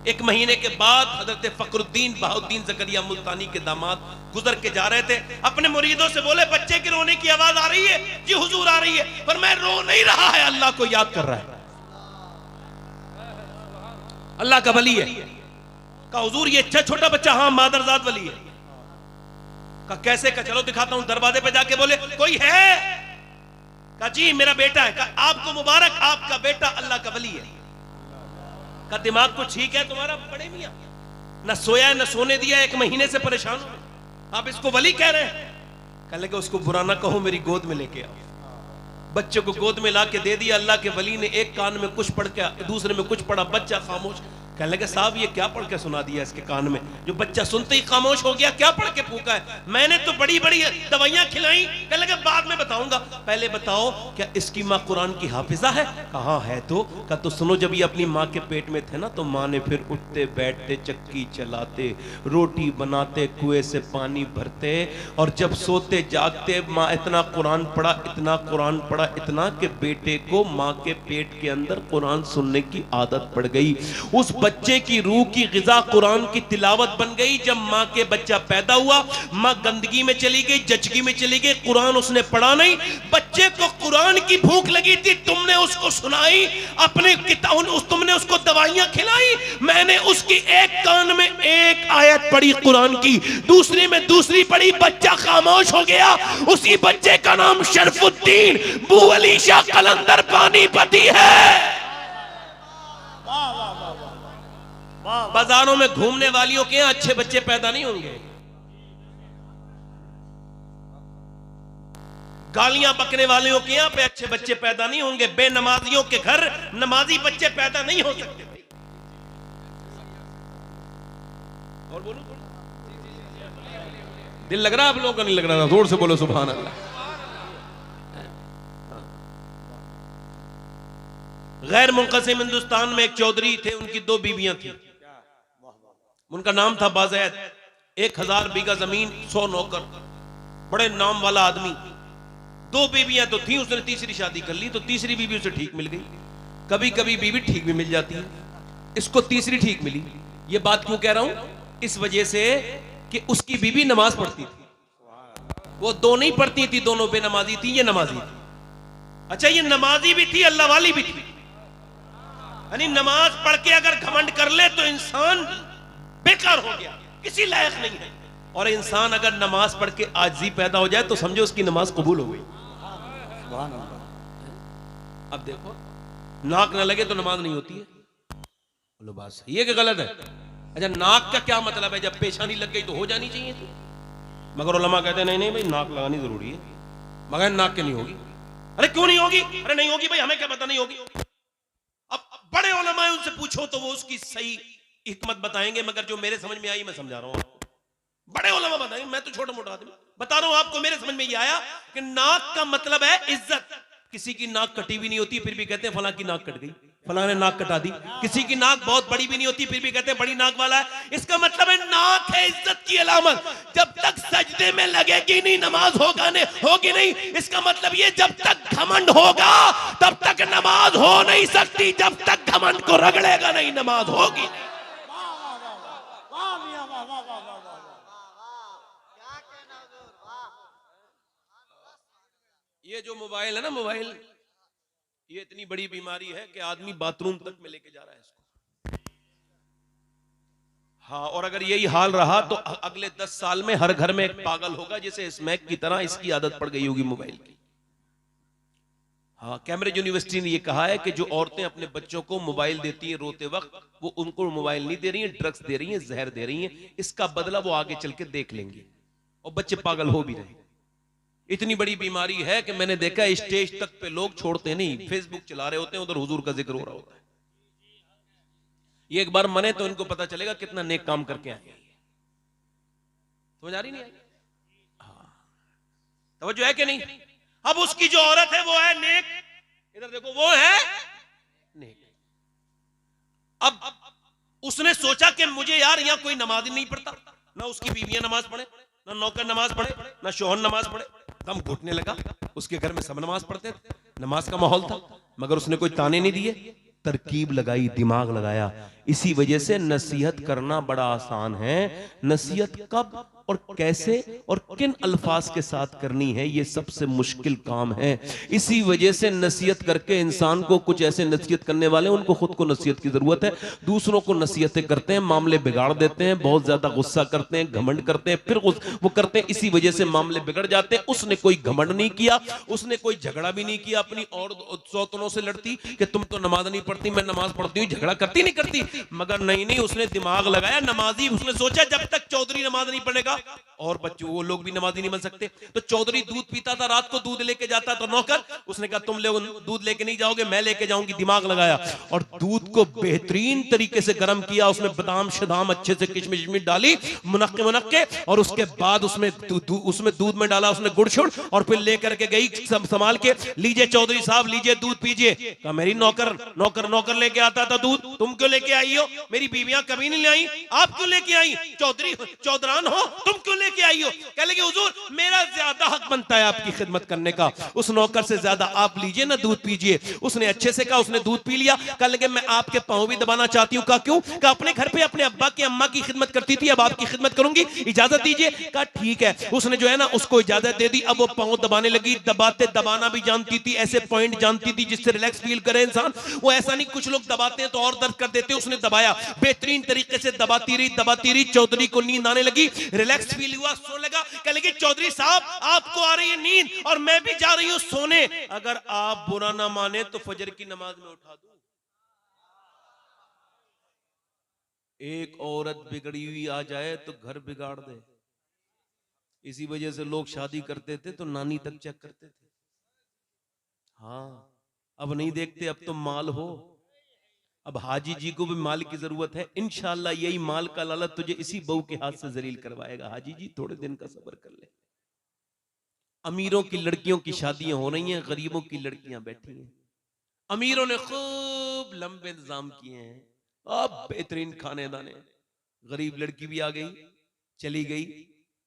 1 महीने के बाद हजरत फखरुद्दीन बहाउद्दीन ज़करिया मुल्तानी के दामाद गुजर के जा रहे थे, अपने मुरीदों से बोले बच्चे के रोने की आवाज आ रही है जी हुजूर आ रही है, पर मैं रो नहीं रहा है, अल्लाह को याद कर रहा है, अल्लाह का वली है। कहा हुजूर ये अच्छा छोटा बच्चा, हाँ मादरजाद वली है। कहा कैसे? का चलो दिखाता हूं। दरवाजे पे जाके बोले कोई है? कहा जी मेरा बेटा है। कहा आपको मुबारक, आपका बेटा अल्लाह का वली है। का दिमाग को ठीक है तुम्हारा? बड़े मियां न सोया न सोने दिया, 1 महीने से परेशान हो, आप इसको वली कह रहे हैं? कहने लगे उसको बुरा ना कहो, मेरी गोद में लेके आओ। बच्चे को गोद में लाके दे दिया। अल्लाह के वली ने एक कान में कुछ पढ़ के दूसरे में कुछ पढ़ा, बच्चा खामोश। कहने लगे साहब ये क्या पढ़ के सुना दिया इसके कान में, जो बच्चा सुनते ही खामोश हो गया, क्या पढ़ के फूका है? मैंने तो बड़ी बड़ी दवाइयां खिलाई। कहने लगे बाद में बताऊंगा, पहले बताओ क्या इसकी माँ कुरान की हाफिजा है? कहा है तो। कहा तो सुनो, जब ये अपनी माँ के पेट में थे ना, तो माँ ने फिर उठते बैठते चक्की चलाते रोटी बनाते कुएं से पानी भरते, और जब सोते जागते माँ इतना कुरान पढ़ा, इतना कुरान पढ़ा, इतना कि बेटे को माँ के पेट के अंदर कुरान सुनने की आदत पड़ गई। उस बच्चे की रूह की गिजा कुरान की तिलावत बन गई। जब माँ के बच्चा पैदा हुआ, माँ गंदगी में चली गई, जचगी में चली गई, कुरान उसने पढ़ा नहीं। बच्चे को कुरान की भूख लगी थी, तुमने उसको सुनाई, अपने तुमने उसको दवाइयां खिलाई। मैंने उसकी एक कान में एक आयत पढ़ी कुरान की, दूसरी में दूसरी पढ़ी, बच्चा खामोश हो गया। उसी बच्चे का नाम शरफुद्दीन बू अली शाह कलंदर पानीपती है। बाजारों में घूमने वालियों के यहाँ अच्छे बच्चे पैदा नहीं होंगे, गालियां बकने वालों के यहाँ पे अच्छे बच्चे पैदा नहीं होंगे, बेनमाजियों के घर नमाजी बच्चे पैदा नहीं हो सकते। और बोलो, दिल लग रहा है आप लोगों का? नहीं लग रहा? जोर से बोलो सुभान अल्लाह। गैर मुंक़सिम हिंदुस्तान में एक चौधरी थे, उनकी 2 बीवियां थी। उनका नाम था बाज़ैद। 1000 बीघा जमीन, 100 नौकर, बड़े नाम वाला आदमी। 2 बीवियां तो थी, उसने तीसरी शादी कर ली, तो तीसरी बीवी उसे ठीक मिल गई। कभी कभी बीवी ठीक भी मिल जाती है, इसको तीसरी ठीक मिली। ये बात क्यों कह रहा हूं? इस वजह से कि उसकी बीवी नमाज पढ़ती थी, वो 2 नहीं पढ़ती थी, दोनों बेनमाजी थी, ये नमाजी थी। अच्छा, ये नमाजी भी थी, अल्लाह वाली भी थी। यानी नमाज पढ़ के अगर घमंड कर ले तो इंसान बेकार हो गया, किसी लायक नहीं है। और इंसान अगर नमाज पढ़ के आजिज़ी पैदा हो जाए तो समझो उसकी नमाज कबूल हो गई। अब देखो, नाक ना लगे तो नमाज नहीं होती है। बोलो बात सही है कि गलत है? अच्छा, नाक का क्या मतलब है? जब पेशानी लग गई तो हो जानी चाहिए थी, मगर उलमा कहते हैं नहीं नहीं भाई, नाक लगानी जरूरी है, मगर नाक के नहीं होगी। अरे क्यों नहीं होगी? अरे नहीं होगी भाई, हमें क्या पता नहीं होगी। अब बड़े उलमा है, उनसे पूछो तो वो उसकी सही हिकमत बताएंगे, मगर जो मेरे समझ में आई मैं समझा रहा हूं आपको। बड़े उलमा बताएंगे, मैं तो छोटा मोटा आदमी बता रहा हूं आपको। मेरे समझ में ये आया कि नाक का मतलब है इज्जत। किसी की नाक कटी भी नहीं होती, फिर भी कहते हैं फलां की नाक कट गई, फलां ने नाक कटा दी। किसी की नाक बहुत बड़ी भी नहीं होती, फिर भी कहते हैं बड़ी नाक वाला है। इसका मतलब है नाक है इज्जत की अलामत। जब तक सजदे में लगेगी नहीं नमाज होगी नहीं। इसका मतलब ये, जब तक घमंड होगा तब तक नमाज हो नहीं सकती, जब तक घमंड को रगड़ेगा नहीं नमाज होगी नहीं। ये जो मोबाइल है ना, मोबाइल, ये इतनी बड़ी बीमारी है कि आदमी बाथरूम तक में लेके जा रहा है इसको। हाँ, और अगर यही हाल रहा तो अगले 10 साल में हर घर में एक पागल होगा, जिसे स्मैक की तरह इसकी आदत पड़ गई होगी मोबाइल की। हाँ, कैम्ब्रिज यूनिवर्सिटी ने यह कहा है कि जो औरतें अपने बच्चों को मोबाइल देती हैं रोते वक्त, वो उनको मोबाइल नहीं दे रही हैं, ड्रग्स दे रही हैं, जहर दे रही हैं। इसका बदला वो आगे चल के देख लेंगे और बच्चे पागल हो भी रहे। इतनी बड़ी बीमारी है कि मैंने देखा स्टेज तक पे लोग छोड़ते नहीं, फेसबुक चला रहे होते हैं, उधर हुजूर का जिक्र हो रहा होता है। ये एक बार मने तो इनको पता चलेगा कितना नेक काम करके आए। समझ आ रही नहीं? हाँ, तवज्जो है कि नहीं? अब उसकी जो औरत है वो है नेक, इधर देखो, वो है नेक। अब उसने सोचा कि मुझे यार यहां कोई नमाज नहीं पढ़ता, ना उसकी बीवियां नमाज पढ़े, ना नौकर नमाज पढ़े, ना शोहर नमाज पढ़े। दम घुटने लगा। उसके घर में सब नमाज पढ़ते थे, नमाज का माहौल था, मगर उसने कोई ताने नहीं दिए, तरकीब लगाई, दिमाग लगाया। इसी वजह से नसीहत करना बड़ा आसान है। नसीहत कब और कैसे और किन अल्फाज के साथ करनी है, ये सबसे मुश्किल काम है। इसी वजह से नसीहत करके इंसान को, कुछ ऐसे नसीहत करने वाले उनको खुद को नसीहत की जरूरत है, दूसरों को नसीहतें करते हैं, मामले बिगाड़ देते हैं, बहुत ज्यादा गुस्सा करते हैं, घमंड करते हैं, फिर वो करते हैं, इसी वजह से मामले बिगड़ जाते हैं। उसने कोई घमंड नहीं किया, उसने कोई झगड़ा भी नहीं किया अपनी और सौतनों से लड़ती कि तुम तो नमाज नहीं पढ़ती, मैं नमाज पढ़ती हूँ, झगड़ा करती नहीं करती। मगर नहीं, उसने दिमाग लगाया, नमाजी। उसने सोचा जब तक चौधरी नमाज नहीं पढ़ेगा और बच्चों वो लोग भी नमाजी नहीं बन सकते। तो चौधरी दूध पीता था, रात को दूध लेके जाता तो नौकर, उसने कहा तुम लोग दूध लेके नहीं जाओगे, मैं लेके जाऊंगी। दिमाग लगाया और दूध को बेहतरीन तरीके से गर्म किया, उसमें बादाम शदाम अच्छे से किशमिश में डाली, मुनक्के, और उसके बाद उसमें दूध में डाला उसने गुड़ शुड़, और फिर लेकर के गई संभाल के, लीजिए चौधरी साहब, लीजिए दूध पीजिए। कहा मेरी नौकर लेके आता था दूध, तुम क्यों लेके आई हो? मेरी बीवियां कभी नहीं ले आई, आप क्यों लेके आई? चौधरान हो, तुम क्यों लेके आई हो? कह लगे हुजूर मेरा ज्यादा हक बनता है आपकी खिदमत करने का, उस नौकर से ज्यादा आप लीजिए ना, दूध पीजिए। उसने अच्छे से कहा, उसने दूध पी लिया। कह लगे मैं आपके पांव भी दबाना चाहती हूँ। कहा क्यों? कहा अपने घर पे अपने अब्बा की अम्मा की खिदमत करती थी, अब आपकी खिदमत करूंगी, इजाजत दीजिए। कहा ठीक है। उसने जो है ना उसको इजाजत दे दी। अब वो पांव दबाने लगी, दबाना भी जानती थी, ऐसे पॉइंट जानती थी जिससे रिलैक्स फील करे इंसान। वो ऐसा नहीं, कुछ लोग दबाते हैं तो और दर्द कर देते। उसने दबाया, बेहतरीन तरीके से दबाती रही। चौधरी को नींद आने लगी, रिलैक्स फील हुआ, सो लगा। कह लगी चौधरी साहब आपको आ रही है नींद और मैं भी जा रही हूं सोने, अगर आप बुरा ना माने तो फजर की नमाज में उठा दूं। एक औरत बिगड़ी हुई आ जाए तो घर बिगाड़ दे। इसी वजह से लोग शादी करते थे तो नानी तक चेक करते थे। हाँ, अब नहीं देखते, अब तो माल हो। अब हाजी जी को भी माल की जरूरत है। इंशाल्लाह यही माल का लालच तुझे इसी बहू के हाथ से जलील करवाएगा। हाजी जी थोड़े दिन का सब्र कर ले। अमीरों की लड़कियों की शादियां हो रही हैं, गरीबों की लड़कियां बैठी हैं। अमीरों ने खूब लंबे इंतजाम किए हैं, अब बेहतरीन खाने दाने। गरीब लड़की भी आ गई, चली गई,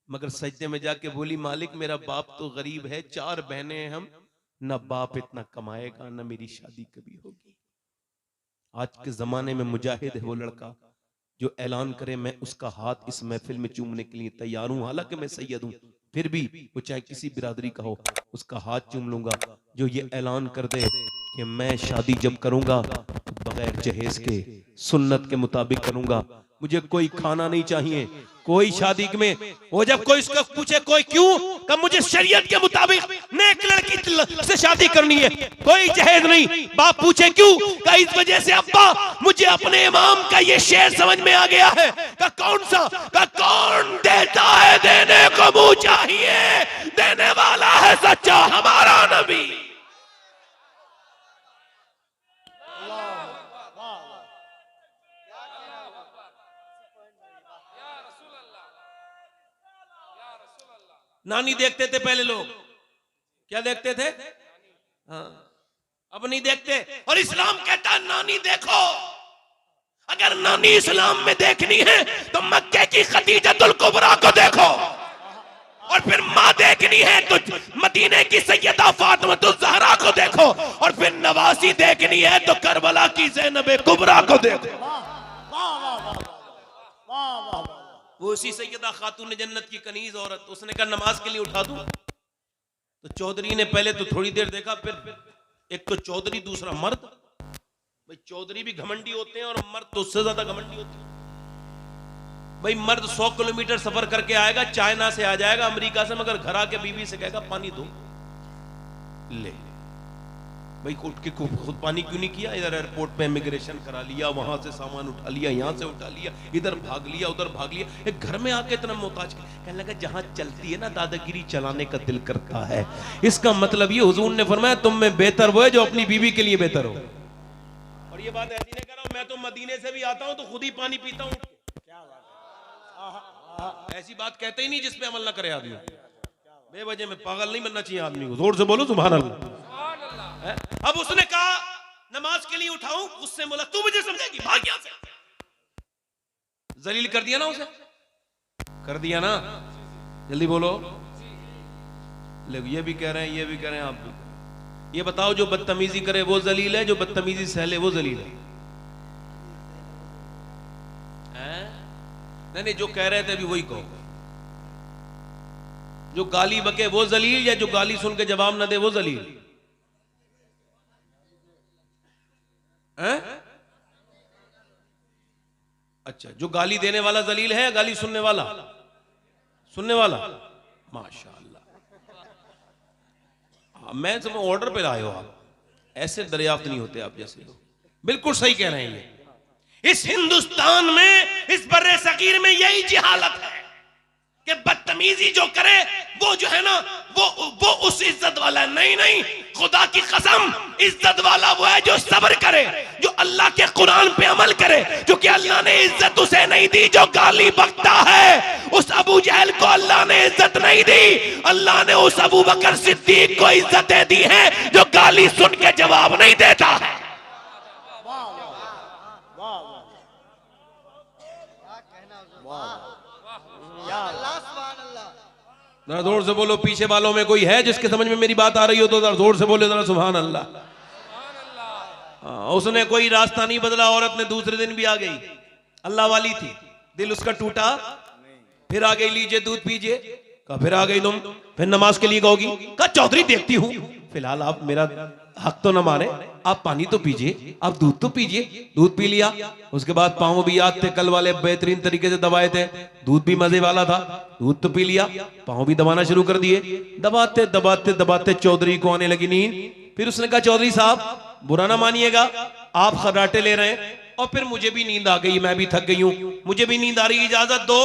मगर सजदे में जाके बोली मालिक मेरा बाप तो गरीब है, 4 बहनें हैं हम, ना बाप इतना कमाएगा, ना मेरी शादी कभी होगी। आज के जमाने में मुजाहिद है वो लड़का जो ऐलान करे मैं उसका हाथ इस महफिल में चूमने के लिए तैयार हूं, हालांकि मैं सैयद हूं, फिर भी वो चाहे किसी बिरादरी का हो, उसका हाथ चूम लूंगा। जो ये ऐलान कर दे कि मैं शादी जब करूंगा तो बगैर जहेज के सुन्नत के मुताबिक करूंगा, मुझे कोई खाना नहीं चाहिए, कोई शादी में वो जब कोई उसको पूछे कोई क्यों, कब मुझे शरीयत के मुताबिक नेक लड़की से शादी करनी है, कोई जहेज नहीं। बाप पूछे क्यों, का इस वजह से अब्बा मुझे अपने इमाम का ये शेर समझ में आ गया है। का कौन सा? का कौन देता है देने को मुंह चाहिए, देने वाला है सच्चा हमारा नबी। नानी देखते थे पहले लोग, क्या देखते थे? हाँ, अब नहीं देखते। और इस्लाम कहता नानी देखो, अगर नानी इस्लाम में देखनी है तो मक्के की खदीजतुल कुबरा को देखो, और फिर माँ देखनी है तो मदीने की सैयदा फातिमातुज़ ज़हरा को देखो, और फिर नवासी देखनी है तो करबला की ज़ैनब कुबरा को देखो। वो उसी सैयदा खातून जन्नत की कनीज औरत, उसने कहा नमाज के लिए उठा दूं। तो चौधरी ने पहले तो थोड़ी देर देखा, फिर एक तो चौधरी, दूसरा मर्द। भाई चौधरी भी घमंडी होते हैं और मर्द तो उससे ज्यादा घमंडी होते हैं। भाई मर्द 100 किलोमीटर सफर करके आएगा, चाइना से आ जाएगा, अमेरिका से, मगर घर आके बीवी से कहेगा पानी दो। ले भाई उठ के खुद पानी क्यों नहीं किया? इधर एयरपोर्ट पे इमिग्रेशन करा लिया, वहां से सामान उठा लिया, यहाँ से उठा लिया, इधर भाग लिया, उधर भाग लिया, एक घर में आके इतना मोहताज। कहने लगा जहां चलती है ना दादागिरी चलाने का दिल करता है। इसका मतलब ये हुजूर ने फरमाया तुम में बेहतर वो है जो अपनी बीवी के लिए बेहतर हो। और ये बात ऐसी नहीं कर रहा हूं, मैं तो मदीने से भी आता हूं तो खुद ही पानी पीता हूं। क्या बात है, ऐसी बात कहते ही नहीं जिसपे अमल ना करे आदमी। बेवजह में पागल नहीं बनना चाहिए आदमी को। जोर से बोलो सुभान अल्लाह। अब उसने कहा नमाज के लिए उठाऊं, उससे बोला तू मुझे समझेगी, भाग यहां से। जलील कर दिया ना उसे। कर दिया ना, जल्दी बोलो। ये भी कह रहे हैं, ये भी कह रहे हैं, आप भी। ये बताओ जो बदतमीजी करे वो जलील है, जो बदतमीजी सहले वो जलील है? नहीं नहीं, जो कह रहे थे अभी वही कहो। जो गाली बके वो जलील, या जो गाली सुन के जवाब ना दे वो जलील? अच्छा, जो गाली देने वाला जलील है या गाली सुनने वाला? सुनने वाला। माशाअल्लाह। मैं समझ ऑर्डर पे लाए हो आप, ऐसे दरियाफ्त नहीं होते आप जैसे लोग। बिल्कुल सही कह रहे हैं। ये इस हिंदुस्तान में, इस बर्रे सगीर में यही जिहालत है कि बदतमीजी जो करे वो जो है ना, वो उस इज्जत वाला नहीं। नहीं, खुदा की कसम, इज्जत वाला वो है जो सब्र करे, जो अल्लाह के कुरान पे अमल करे। क्योंकि अल्लाह ने इज्जत उसे नहीं दी जो गाली बकता है। उस अबू जहल को अल्लाह ने इज्जत नहीं दी। अल्लाह ने उस अबू बकर सिद्दीक को इज्जतें दी हैं जो गाली सुन के जवाब नहीं देता है। जरा जोर से बोलो, पीछे वालों में कोई है जिसके समझ में मेरी बात आ रही हो तो जरा जोर से बोले, जरा सुभान अल्लाह। उसने कोई रास्ता नहीं बदला, औरत ने दूसरे दिन भी आ गई, अल्लाह वाली थी, दिल उसका टूटा, फिर आ गई, लीजिए दूध पीजिए। कहा फिर आ गई तुम, फिर नमाज के लिए कहोगी? कहा चौधरी देखती हूं, फिलहाल आप मेरा हक तो न माने, आप पानी तो पीजिए, आप दूध तो पीजिए। दूध पी लिया, उसके बाद पाँव भी याद थे, कल वाले बेहतरीन तरीके से दबाए थे, दूध भी मजे वाला था, दूध तो पी लिया, पाँव भी दबाना शुरू कर दिए। दबाते दबाते दबाते चौधरी को आने लगी नींद। फिर उसने कहा चौधरी साहब बुरा ना मानिएगा, आप खर्राटे ले रहे हैं और फिर मुझे भी नींद आ गई, मैं भी थक गई हूं, मुझे भी नींद आ रही, इजाजत दो।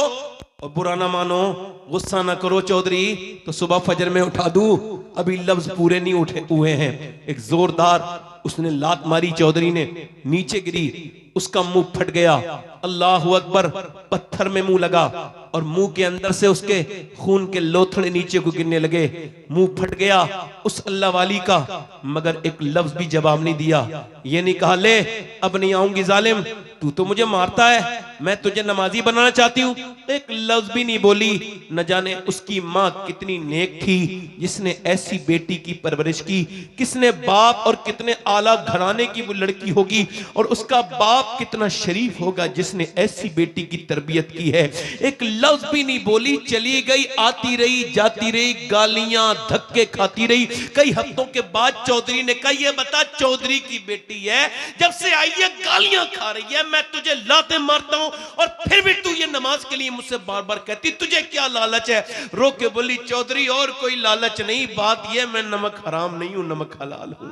और बुरा ना मानो, गुस्सा ना करो चौधरी, तो सुबह फजर में उठा दूं, अभी लफ्ज पूरे नहीं उठे हुए हैं। एक जोरदार उसने लात मारी, चौधरी ने नीचे गिरी, उसका मुंह फट गया। अल्लाहु अकबर, पत्थर में मुंह लगा और मुंह के अंदर से उसके खून के लोथड़े नीचे को गिरने लगे। मुंह फट गया उस अल्लाह वाली का, मगर एक लफ्ज भी जवाब नहीं दिया। ये नहीं कहा ले अब नहीं आऊंगी जालिम, तू तो मुझे मारता है, मैं तुझे नमाजी बनाना चाहती हूँ। एक लफ्ज भी नहीं बोली। न जाने उसकी माँ कितनी नेक थी जिसने ऐसी बेटी की परवरिश की, किसने बाप और कितने आला घराने की वो लड़की होगी, और उसका बाप कितना शरीफ होगा जिसने ऐसी बेटी की तरबियत की है। एक लफ्ज भी नहीं बोली, चली गई, आती रही, जाती रही, गालियां धक्के खाती रही। कई हफ्तों के बाद चौधरी ने कहा ये बता, चौधरी की बेटी है, जब से आई है गालियां खा रही है, मैं तुझे लाते मारता हूं और फिर भी तू ये नमाज के लिए मुझसे बार बार कहती, तुझे क्या लालच है? रो के बोली चौधरी और कोई लालच नहीं, बात यह मैं नमक हराम नहीं हूं, नमक हलाल हूं।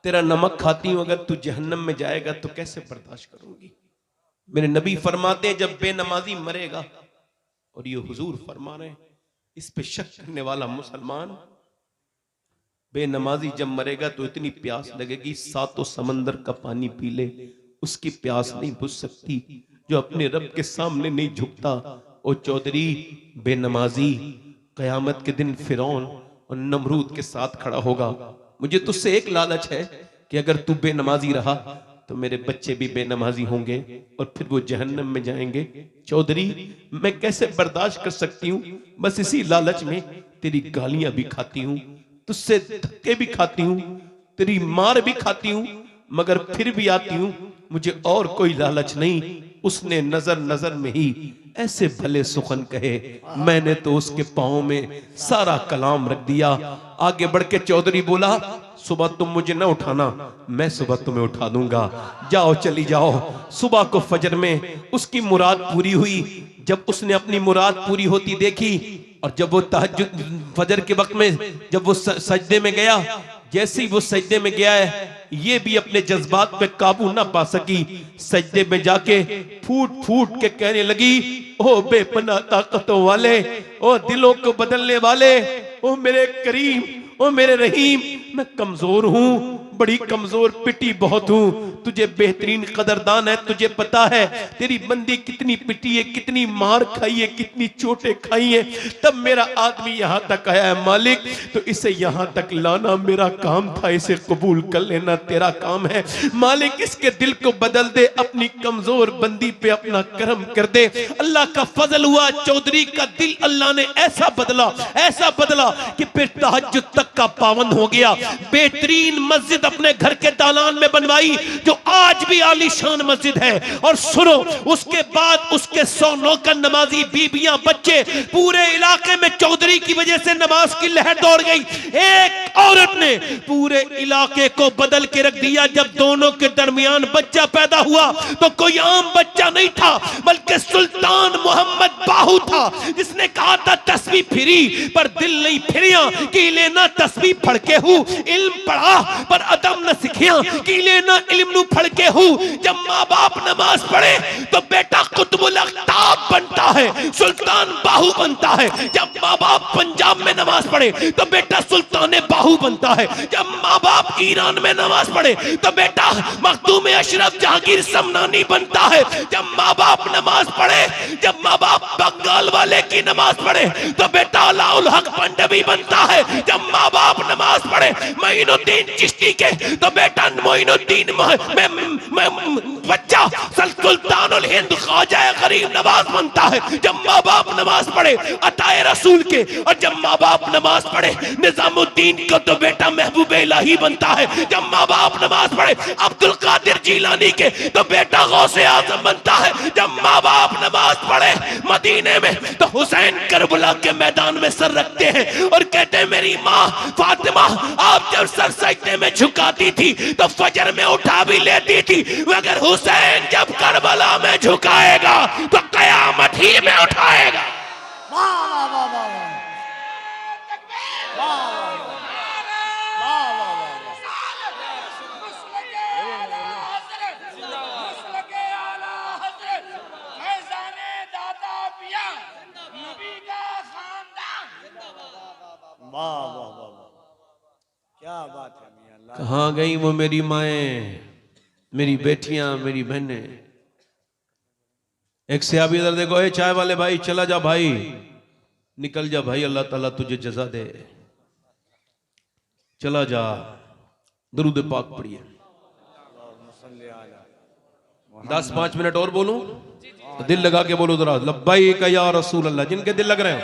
तेरा नमक खाती हूं, अगर तू जहन्नम में जाएगा तो कैसे बर्दाश्त करूंगी? मेरे नबी फरमाते हैं जब बेनमाजी मरेगा, और ये हुजूर फरमा रहे हैं, इस पे शक करने वाला मुसलमान बेनमाजी जब मरेगा तो इतनी प्यास लगेगी सातों समंदर का पानी पी ले, उसकी प्यास नहीं बुझ सकती। जो अपने रब के सामने नहीं झुकता, ओ चौधरी बेनमाजी कयामत के दिन फिरौन और नमरूद के साथ खड़ा होगा। मुझे तुझसे एक लालच है कि अगर तू बेनमाजी रहा तो मेरे बच्चे भी बेनमाजी होंगे और फिर वो जहन्नम में जाएंगे। चौधरी मैं कैसे बर्दाश्त कर सकती हूँ? बस इसी लालच में तेरी गालियां भी खाती हूँ, तुझसे धक्के भी खाती हूँ, तेरी मार भी खाती हूँ, मगर फिर भी आती हूँ, मुझे और कोई लालच नहीं। उसने नजर नजर में ही ऐसे भले सुखन कहे, मैंने तो उसके पाँव में सारा कलाम रख दिया। आगे बढ़ के चौधरी बोला सुबह तुम मुझे न उठाना, मैं सुबह तुम्हें उठा दूंगा, जाओ चली जाओ। सुबह को फजर में उसकी मुराद पूरी हुई। जब उसने अपनी मुराद पूरी होती देखी और जब वो तहज्जुद फजर के वक्त में जब वो सजदे में गया, जैसे ही वो सजदे में गया है ये भी अपने जज्बात पे काबू ना पा सकी। सजदे में जाके फूट फूट के कहने लगी, ओ बेपनाह ताकतों वाले, ओ दिलों को बदलने वाले, ओ मेरे करीम, ओ मेरे रहीम, मैं कमजोर हूं, बड़ी कमजोर पिटी बहुत हूं, तुझे बेहतरीन कदरदान है, तुझे पता है तेरी बंदी कितनी पिटी है, कितनी मार खाई है, कितनी चोटें खाई है, तब मेरा आदमी यहां तक आया है मालिक, तो इसे यहां तक लाना मेरा काम था, इसे कबूल कर लेना तेरा काम है मालिक, इसके दिल को बदल दे, अपनी कमजोर बंदी पे अपना करम कर दे। अल्लाह का फजल हुआ, चौधरी का दिल अल्लाह ने ऐसा बदला कि फिर तहज्जुद तक का पाबंद हो गया। बेहतरीन मस्जिद अपने घर के दालान में बनवाई, जो आज भी आलीशान मस्जिद है। और सुनो, उसके बाद उसके 100 नौकर, नमाजी, बीबियां, बच्चे, पूरे इलाके में चौधरी की वजह से नमाज की लहर दौड़ गई। एक औरत ने पूरे इलाके को बदल के रख दिया। जब दोनों के दरमियान बच्चा पैदा हुआ तो कोई आम बच्चा नहीं था, बल्कि सुल्तान मोहम्मद बाहू था, जिसने कहा था तस्बीह फिरी पर दिल नहीं फिरिया, कि लेना तस्बीह फड़ के हूं, इल्म पढ़ा पर अदब न सिखिया, कि लेना इल्म नु फड़ के हूं। जब माँ बाप नमाज पढ़े तो बेटा कुतुबुल अख्ताब बनता है, सुल्तान बाहू बनता है। जब माँ बाप पंजाब में नमाज पढ़े तो बेटा सुल्तान बाहू बनता है। जब माँ बाप ईरान में नमाज पढ़े तो बेटा मखदूम अशरफ जहांगीर समनानी बनता है। जब माँ बाप नमाज पढ़े, जब माँ बाप बंगाल वाले की नमाज पढ़े तो बेटा अलाउल हक पंडवी बनता है। जब माँ बाप नमाज पढ़े मोइनुद्दीन चिश्ती के तो बेटा मोइनुद्दीन बच्चा सुल्तानुल हिंद ख्वाजा गरीब नवाज बनता है। जब माँ बाप नमाज पढ़े अताए रसूल के, और जब माँ बाप नमाज पढ़े निजामुद्दीन को तो बेटा महबूब इलाही बनता है। जब माँ बाप नमाज पढ़े अब्दुल कादिर जीलानी के तो बेटा गौसे आजम बनता है। जब माँ बाप नमाज पढ़े मदीने में तो हुसैन करबला के मैदान में सर रखते हैं और कहते हैं मेरी माँ फातिमा आप जब सर सजदे में झुकाती थी तो फजर में उठा भी लेती थी, मगर हुसैन जब करबला में झुकाएगा तो कयामत ही में उठाएगा। वाह वाह वाह वाह वाह वाह वाह वाह, क्या बात है मियां अल्लाह। कहाँ गई वो मेरी माएं, मेरी बेटियां, मेरी बहनें। एक सहाबी इधर देखो, ए चाय वाले भाई चला जा भाई, निकल जा भाई, अल्लाह ताला तुझे जजा दे, चला जा। दरूद पाक पढ़िए। 10-5 मिनट और बोलूं तो दिल लगा के बोलो जरा, लब्बैक या रसूल अल्लाह। जिनके दिल लग रहे हो,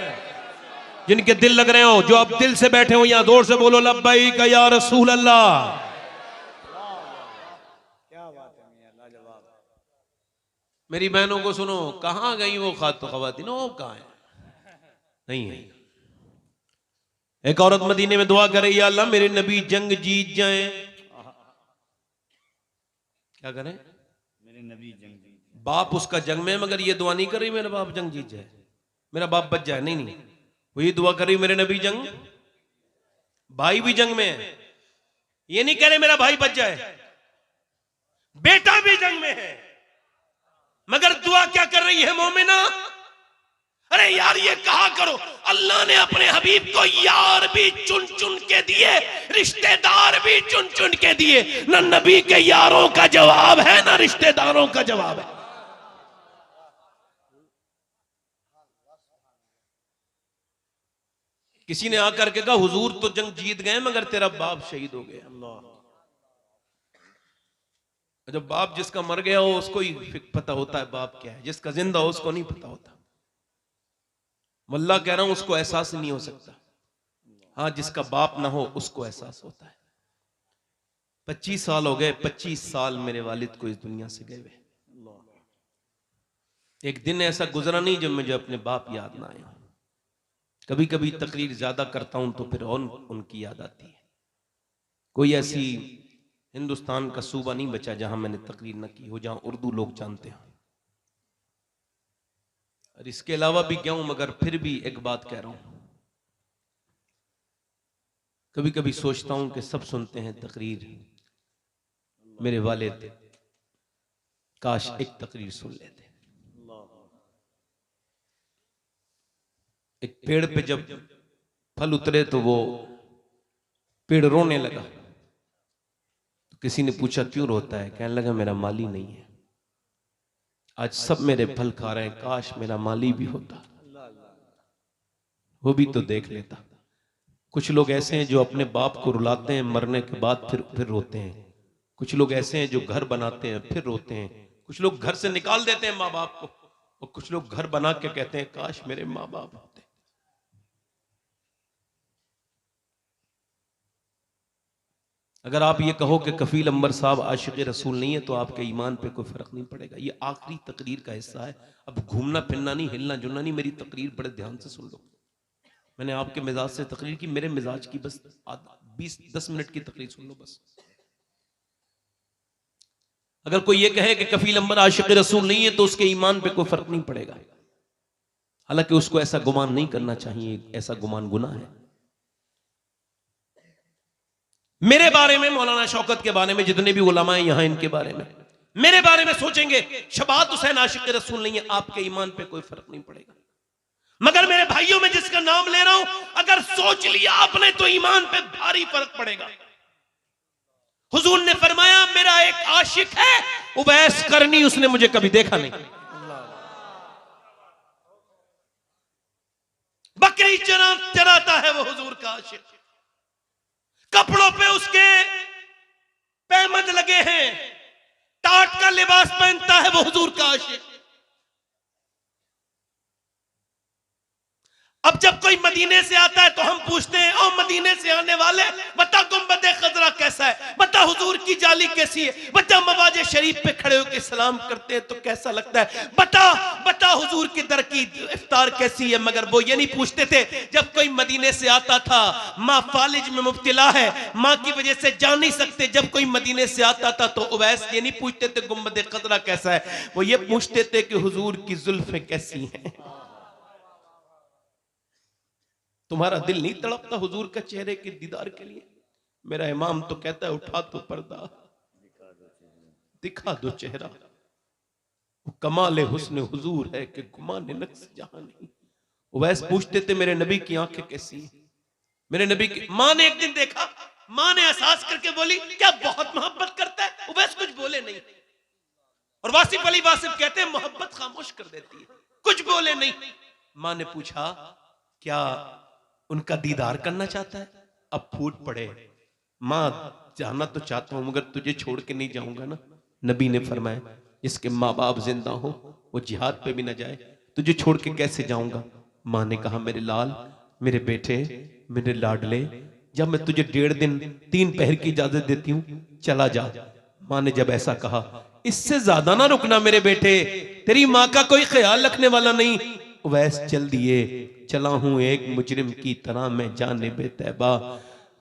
जिनके दिल लग रहे हो, जो आप दिल से बैठे हो यहां, जोर से बोलो लब्बैक या रसूल अल्लाह। क्या बात है मियां अल्लाह, जवाब। मेरी बहनों को सुनो, कहां गई वो खवातीन, वो कहां है? नहीं है। एक औरत मदीने में दुआ कर रही है, या अल्लाह मेरे नबी जंग जीत जाएं। क्या करें? मेरे नबी जंग जीत। बाप उसका जंग में, मगर ये दुआ नहीं कर रही मेरा बाप जंग जीत जाए, मेरा बाप बच जाए। नहीं नहीं, वो ये दुआ कर रही मेरे नबी जंग, भाई भी जंग में है, ये नहीं कह रहे मेरा भाई बच जाए, बेटा भी जंग में है, मगर दुआ क्या कर रही है मोमिना? अरे यार ये कहा करो, अल्लाह ने अपने हबीब को यार भी चुन चुन के दिए, रिश्तेदार भी चुन चुन के दिए। ना नबी के यारों का जवाब है, ना रिश्तेदारों का जवाब है। किसी ने आकर के कहा हुजूर तो जंग जीत गए मगर तेरा बाप शहीद हो गया। अल्लाह, जब बाप जिसका मर गया हो उसको ही पता होता है बाप क्या है, जिसका जिंदा हो उसको नहीं पता होता। मल्ला कह रहा हूं उसको एहसास नहीं हो सकता, हाँ जिसका बाप ना हो उसको एहसास होता है। 25 साल हो गए, 25 साल मेरे वालिद को इस दुनिया से गए हुए। एक दिन ऐसा गुजरा नहीं जब मुझे अपने बाप याद ना आया। कभी कभी तकरीर ज्यादा करता हूं तो फिर और उनकी याद आती है। कोई ऐसी हिंदुस्तान का सूबा नहीं बचा जहां मैंने तकरीर न की हो, जहां उर्दू लोग जानते हैं। और इसके अलावा भी क्या हूं, मगर फिर भी एक बात कह रहा हूं, कभी कभी सोचता हूं कि सब सुनते हैं तकरीर, मेरे वालिद काश एक तकरीर सुन लेते। एक पेड़ पे जब फल उतरे तो वो पेड़ रोने लगा। तो किसी ने पूछा क्यों रोता है? कहने लगा मेरा माली नहीं है, आज सब मेरे फल खा रहे हैं, काश मेरा माली भी होता, वो भी तो देख लेता। कुछ लोग ऐसे हैं जो अपने बाप को रुलाते हैं, मरने के बाद फिर रोते हैं। कुछ लोग ऐसे हैं जो घर बनाते हैं फिर रोते हैं। कुछ लोग घर से निकाल देते हैं माँ बाप को, और कुछ लोग घर बना के कहते हैं काश मेरे माँ बाप होते। अगर आप ये कहो कि कफील अंबर साहब आशिक रसूल नहीं है तो आपके ईमान पे कोई फर्क नहीं पड़ेगा। ये आखिरी तकरीर का हिस्सा है, अब घूमना फिरना नहीं, हिलना जुलना नहीं। मेरी तकरीर बड़े ध्यान से सुन लो। मैंने आपके मिजाज से तकरीर की, मेरे मिजाज की बस 20-10 मिनट की तकरीर सुन लो बस। अगर कोई ये कहे कि कफील अंबर आशिक रसूल नहीं है तो उसके ईमान पे कोई फर्क नहीं पड़ेगा, हालांकि उसको ऐसा गुमान नहीं करना चाहिए, ऐसा गुमान गुनाह है। मेरे बारे में, मौलाना शौकत के बारे में, जितने भी उलमा हैं यहां, इनके बारे में, मेरे बारे में सोचेंगे शबात हुसैन आशिक रसूल नहीं है, आपके ईमान पे कोई फर्क नहीं पड़ेगा। मगर मेरे भाइयों में जिसका नाम ले रहा हूं, अगर सोच लिया आपने तो ईमान पे भारी फर्क पड़ेगा। हुजूर ने फरमाया मेरा एक आशिक है उवैस करनी, उसने मुझे कभी देखा नहीं। बकरी चराता है वो हुजूर का आशिक, कपड़ों पे उसके पैमद लगे हैं, टाट का लिबास पहनता है वो हुजूर का आशिक। अब जब कोई मदीने से आता है तो हम पूछते हैं ओ मदीने से आने वाले, बता गुंबद खजरा कैसा है, बता हुजूर की जाली कैसी है, बता मवाजे शरीफ पे खड़े होकर सलाम करते हैं तो कैसा लगता है, बता हुजूर की दर की इफ्तार कैसी है। मगर वो ये नहीं पूछते थे। जब कोई मदीने से आता था, माँ फालिज में मुब्तला है, माँ की वजह से जा नहीं सकते, जब कोई मदीने से आता था तो उवैस ये नहीं पूछते थे गुंबद खजरा कैसा है, वो ये पूछते थे कि हुजूर की जुल्फें कैसी हैं। तुम्हारा दिल नहीं तड़पता हुजूर के चेहरे के दीदार के लिए? मेरा इमाम तो कहता है उठा तो पर्दा, दिखा दो चेहरा, वो कमाले हुस्न हुजूर है कि गुमाने नक्श जहां नहीं। उवैस पूछते थे मेरे नबी की आंखें कैसी हैं, मेरे नबी की। मां ने एक दिन देखा, मां ने एहसास करके बोली क्या बहुत मोहब्बत करता है? उवैस कुछ बोले नहीं। और वासिफ अली वासिफ कहते हैं मोहब्बत खामोश कर देती है, कुछ बोले नहीं। मां ने पूछा क्या उनका दीदार करना चाहता है? अब फूट पड़े, मां जाना तो चाहता हूं मगर तुझे छोड़ के नहीं जाऊंगा ना। नबी ने फरमाया जिसके माँ बाप जिंदा हो वो जिहाद पे भी ना जाए, तुझे छोड़ के कैसे जाऊंगा? मां ने कहा मेरे लाल, मेरे बेटे, मेरे लाडले, जब मैं तुझे 1.5 दिन 3 पहर की इजाजत देती हूं, चला जा। मां ने जब ऐसा कहा इससे ज्यादा ना रुकना मेरे बेटे, तेरी मां का कोई ख्याल रखने वाला नहीं। उवैस चल दिए, चला हूं एक मुजरिम की तरह मैं जानिबे तैबा,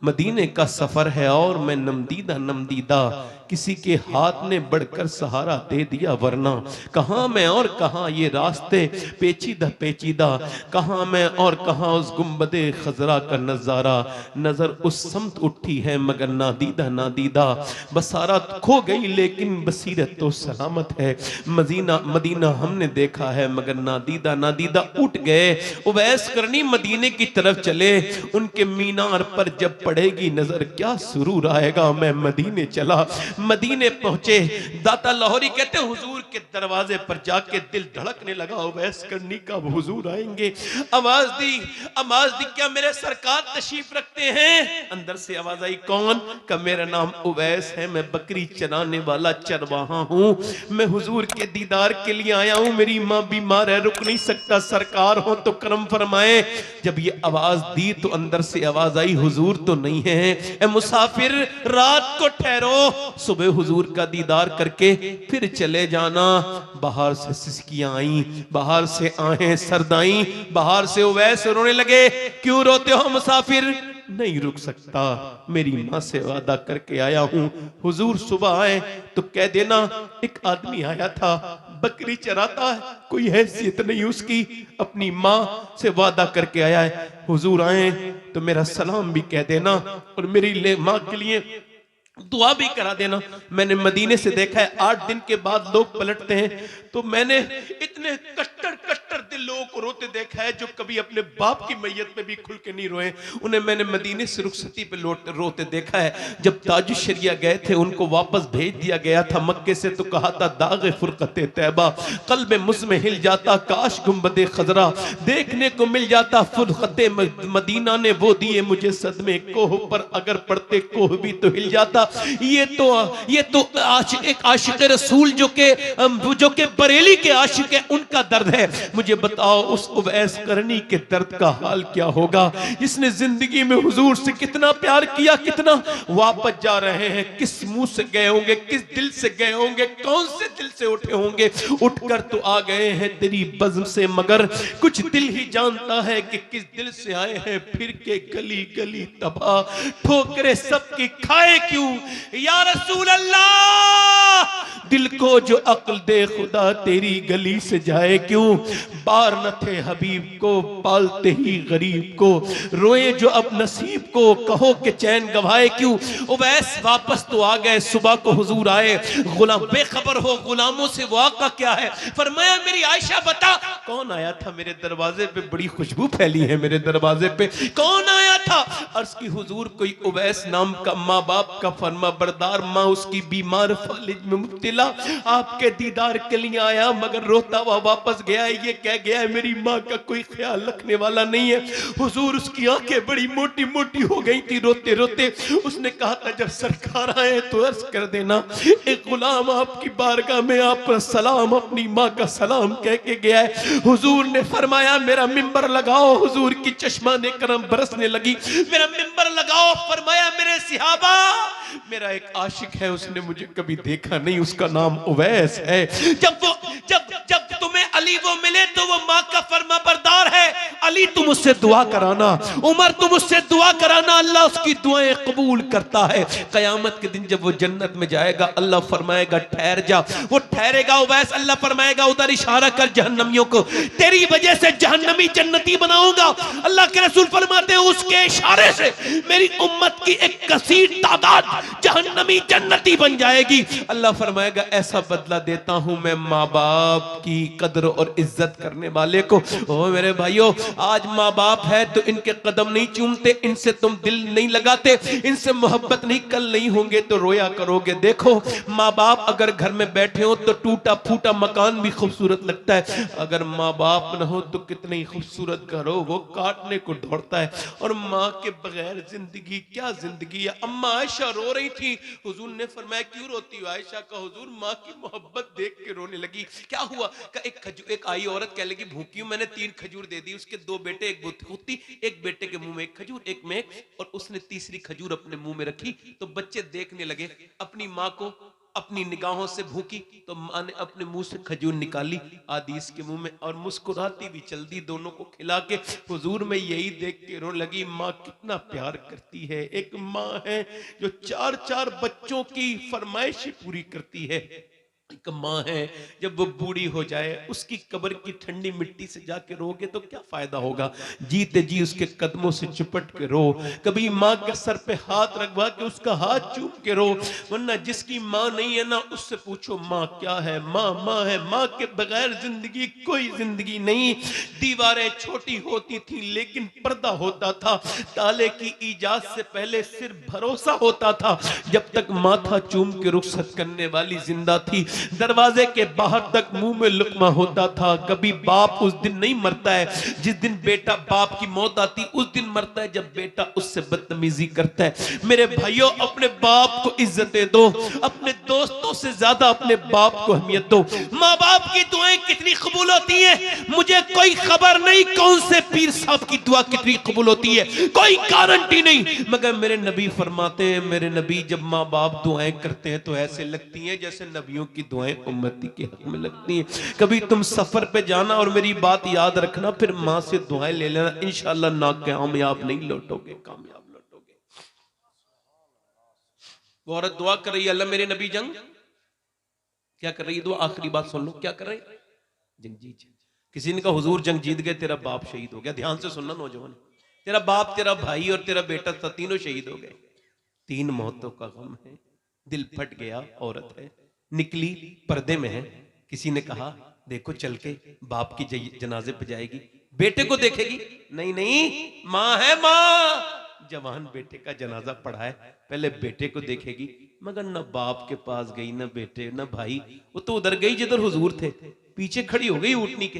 मदीने का सफर है और मैं नमदीदा, किसी के हाथ ने बढ़कर सहारा दे दिया, वरना कहां मैं और कहां ये रास्ते पेचीदा, कहां मैं और कहां उस गुंबदे खजरा का नजारा। नजर उस समत उठी है मगर नादीदा, बसारत खो गई लेकिन बसीरत तो सलामत है। मदीना हमने देखा है मगर नादीदा उठ गए। उवैस करनी मदीने की तरफ चले, उनके मीनार पर जब पड़ेगी नजर क्या सुरूर आएगा। मैं मदीने चला, मदीने पहुंचे। दाता लाहौरी कहते हैं हुजूर के दरवाजे पर जाके दिल धड़कने लगा, उवैस करनी कब हुजूर आएंगे। आवाज दी क्या मेरे सरकार तशरीफ रखते हैं? अंदर से आवाज आई कौन? का मेरा नाम उवैस है, मैं बकरी चराने वाला चरवाहा हूं, मैं हुजूर के दीदार के लिए आया हूं, मेरी मां बीमार है, रुक नहीं सकता, सरकार हो तो करम फरमाए। जब ये आवाज दी तो अंदर से आवाज आई हुजूर तो नहीं है, ए मुसाफिर रात को ठहरो, सुबह हुजूर का दीदार करके फिर चले जाना। बाहर से सिसकियां आई, बाहर से आहें सरदाई, बाहर से उवैस रोने लगे। क्यों रोते हो मुसाफिर? नहीं रुक सकता, मेरी मां से वादा करके आया हूं, हुजूर सुबह आए तो कह देना एक आदमी आया था, बकरी चराता है, कोई हैसियत नहीं उसकी, अपनी मां से वादा करके आया है, हुजूर आए तो मेरा सलाम भी कह देना और मेरी मां के लिए दुआ भी करा देना। मैंने मदीने से देखा है 8 दिन के बाद लोग पलटते हैं, तो मैंने इतने कट्टर दिल लोगों को रोते देखा है जो कभी अपने बाप की मैयत पे भी खुल के नहीं रोए। उन्हें मैंने मदीने से रुखसती पे रोते देखा है। जब ताज शरिया गए थे उनको वापस भेज दिया गया था मक्के से, तो कहा था दागे फुरकते तैबा कल्ब मुझमें हिल जाता, काश गुंबदे खजरा देखने को मिल जाता। फुरकते मदीना ने वो दिए मुझे सदमे, कोह पर अगर पड़ते कोह भी तो हिल जाता। ये तो एक आशिक रसूल जो के बरेली के आशिक है, उनका दर्द है। मुझे बताओ उस उवैस करनी के दर्द का हाल क्या होगा, जिसने जिंदगी में हुजूर से कितना प्यार किया, कितना वापस जा रहे हैं, किस मुंह से गए होंगे, किस दिल से गए होंगे, कौन से दिल से उठे होंगे। उठकर तो आ गए हैं तेरी बज़्म से, मगर कुछ दिल ही जानता है कि किस दिल से आए हैं। फिर के गली गली तबाह, ठोकरे सबकी खाए क्यों या रसूल अल्लाह। दिल को जो अक्ल दे खुदा तेरी गली से जाए क्यों। बार न थे हबीब को पालते ही गरीब को, रोए जो अब नसीब को कहो कि चैन गवाए क्यों। उवैस वापस तो आ गए, सुबह को हुजूर आए, गुलाम बेखबर हो गुलामों से वाक़ा क्या है। फरमाया मेरी आयशा बता कौन आया था मेरे दरवाजे पे, बड़ी खुशबू फैली है मेरे दरवाजे पे, कौन आया था। अर्ज़ की हुजूर कोई उवैस नाम का माँ बाप का फरमा बरदार, माँ उसकी बीमार फालिज में मुब्तला, आपके दीदार के लिए आया मगर रोता हुआ वापस गया। ये कह गया मेरी माँ का कोई ख्याल रखने वाला नहीं है। हुजूर उसकी आंखें बड़ी मोटी मोटी हो गई थी रोते रोते। उसने कहा था जब सरकार आए तो अर्ज कर देना एक गुलाम आपकी बारगाह में आप सलाम अपनी माँ का सलाम कह के गया है। हुजूर ने फरमाया मेरा मिंबर लगाओ। हुजूर की चश्मा ने करम बरसने लगी, मेरा मिंबर लगाओ। फरमाया मेरे सिहाबा मेरा एक आशिक है, उसने मुझे कभी देखा नहीं, उसका नाम उवैस है। जब तुम्हें अली वो मिले तो वो माँ का फरमा बरदार है। अली तुम उससे दुआ कराना, उमर तुम उससे दुआ कराना, अल्लाह उसकी दुआएं कबूल करता है। कयामत के दिन जब वो जन्नत में जाएगा अल्लाह फरमाएगा ठहर जा, वो ठहरेगा। उवैस अल्लाह फरमाएगा उधर इशारा कर जहन्नमियों को, तेरी वजह से जहन्नमी जन्नती बनाऊंगा। अल्लाह के रसूल फरमाते हैं उसके इशारे से मेरी उम्मत की एक कसीर तादाद जहन्नमी जन्नती बन जाएगी। अल्लाह फरमाएगा ऐसा बदला देता हूं मैं माँ बाप की कदर और इज्जत करने वाले को। ओ मेरे भाइयों, आज माँ बाप है तो इनके कदम नहीं चूमते, इनसे तुम दिल नहीं लगाते, इनसे मोहब्बत नहीं, कल नहीं होंगे तो रोया करोगे। देखो माँ बाप अगर घर में बैठे हो तो टूटा फूटा मकान भी खूबसूरत लगता है, अगर माँ बाप न हो तो कितनी खूबसूरत घर हो वो काटने को दौड़ता है। और माँ के बगैर जिंदगी क्या जिंदगी है। अम्मा आयशा रो रही थी, हुजूर ने फरमाया क्यों रोती हो आयशा। का हुजूर माँ की मोहब्बत देख के रोने लगी। क्या हुआ? का एक आई औरत कह लगी भूखी हूं, मैंने 3 खजूर दे दी, उसके 2 बेटे, एक बुत्ती, एक बेटे के मुंह में 1 खजूर, एक में, और उसने तीसरी खजूर अपने मुंह में रखी तो बच्चे देखने लगे अपनी माँ को अपनी निगाहों से भूखी, तो माँ ने अपने मुंह से खजूर निकाली आदि इसके मुंह में और मुस्कुराती भी चल दी दोनों को खिला के। हुजूर में यही देख के रोने लगी माँ कितना प्यार करती है। एक माँ है जो 4-4 बच्चों की फरमाइश पूरी करती है। एक माँ है जब वो बूढ़ी हो जाए उसकी कब्र की ठंडी मिट्टी से जाके रोगे तो क्या फायदा होगा। जीते जी उसके कदमों से चिपट के रो, कभी माँ के सर पे हाथ रखवा के उसका हाथ चूम के रो। वरना जिसकी माँ नहीं है ना उससे पूछो माँ क्या है। माँ माँ है, माँ के बगैर जिंदगी कोई जिंदगी नहीं। दीवारें छोटी होती थी लेकिन पर्दा होता था, ताले की इजाजत से पहले सिर्फ भरोसा होता था। जब तक माथा चूम के रुखसत करने वाली जिंदा थी दरवाजे के बाहर तक मुंह में लुकमा होता था। कभी बाप उस दिन नहीं मरता है जिस दिन बेटा, बाप की मौत आती उस दिन मरता है जब बेटा उससे बदतमीजी करता है। मेरे भाइयों अपने बाप को इज्जतें दो, अपने दोस्तों से ज्यादा अपने बाप को अहमियत दो। माँ बाप की दुआएं कितनी कबूल होती हैं मुझे कोई खबर नहीं, कौन से पीर साहब की दुआ कितनी कबूल होती है कोई गारंटी नहीं, मगर मेरे नबी फरमाते हैं, मेरे नबी जब माँ बाप दुआएं करते हैं तो ऐसे लगती हैं जैसे नबियों की दुआएं उम्मती के हक में लगती हैं। कभी तुम सफर पे जाना और मेरी बात याद रखना, फिर माँ से दुआएं ले लेना, इंशाअल्लाह ना कामयाब नहीं लौटोगे, कामयाब लौटोगे। वो औरत दुआ कर रही है अल्लाह मेरे नबी जंग क्या कर रही है, दुआ आखिरी बात सुन लो, क्या कर रही है? जंग जीत। किसी ने कहा हुजूर जंग जीत गए, तेरा बाप शहीद हो गया। ध्यान से सुनना नौजवान, तेरा बाप, तेरा भाई और तेरा बेटा था, तीनों शहीद हो गए। 3 मौतों का गम है, दिल फट गया, औरत है, निकली पर्दे में है। किसी ने कहा देखो चल के बाप की जनाजे पे जाएगी, बेटे को देखेगी, नहीं नहीं माँ है माँ। जवान बेटे का जनाजा पढ़ा है, पहले बेटे को देखेगी, मगर न बाप के पास गई, न बेटे न भाई, वो तो उधर गई जिधर हुजूर थे, पीछे खड़ी हो गई ऊँटनी के।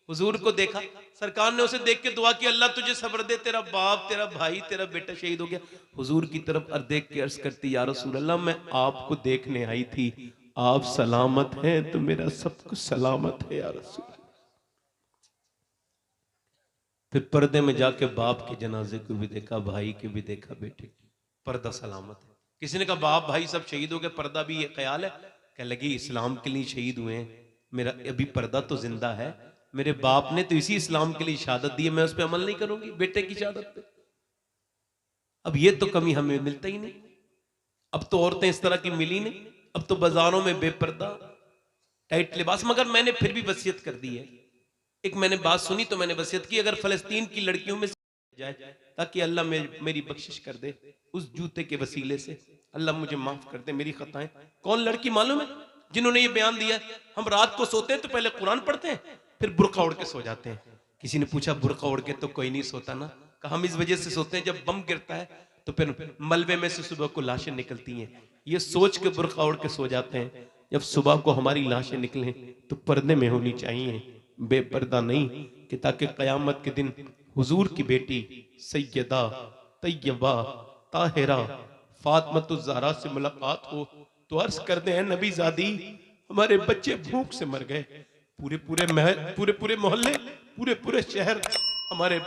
हुजूर को देखा, सरकार ने उसे देख के दुआ की, अल्लाह तुझे सब्र दे, तेरा बाप तेरा भाई तेरा बेटा शहीद हो गया। हुजूर की तरफ देख के अर्ज करती, या रसूल अल्लाह मैं आपको देखने आई थी, आप सलामत हैं तो मेरा सब कुछ सलामत है या रसूल। फिर पर्दे में जाके बाप के जनाजे को भी देखा, भाई के भी देखा, बेटे पर्दा सलामत है। किसी ने कहा बाप भाई सब शहीद हो गए, पर्दा भी ये ख्याल है? कह लगी इस्लाम के लिए शहीद हुए हैं, मेरा अभी पर्दा तो जिंदा है, मेरे बाप ने तो इसी इस्लाम के लिए शहादत दी है, मैं उस पर अमल नहीं करूंगी बेटे की शहादत पे। अब ये तो कमी हमें मिलता ही नहीं। अब तो औरतें इस तरह की मिली नहीं, अब तो बाजारों में बेपर्दा टाइट लिबास। मगर मैंने फिर भी वसीयत कर दी है, एक मैंने बात सुनी तो मैंने वसीयत की, अगर फलस्तीन की लड़कियों में जाए ताकि अल्लाह मेरी बख्शिश कर दे, उस जूते के वसीले से अल्लाह मुझे माफ कर दे मेरी खताएं। कौन लड़की मालूम है जिन्होंने ये बयान दिया, हम रात को सोते हैं तो पहले कुरान पढ़ते हैं, फिर बुर्का ओढ़ के सो जाते हैं। किसी ने पूछा बुर्का ओढ़ के तो कोई नहीं सोता ना, कहा हम इस वजह से सोते हैं जब बम गिरता है तो फिर मलबे में से सुबह को लाशें निकलती हैं, ये सोच के बुर्का ओढ़ के सो जाते हैं, जब सुबह को हमारी लाशें निकलें तो पर्दे में होनी चाहिए, बेपर्दा नहीं, कि ताकि कयामत के दिन हुजूर की बेटी सैयदा तैयबा ताहिरा फातिमा ज़हरा से मुलाकात हो तो अर्ज कर दे, नबी ज़ादी हमारे बच्चे भूख से मर गए, पूरे पूरे मोहल्ले पूरे शहर हमारे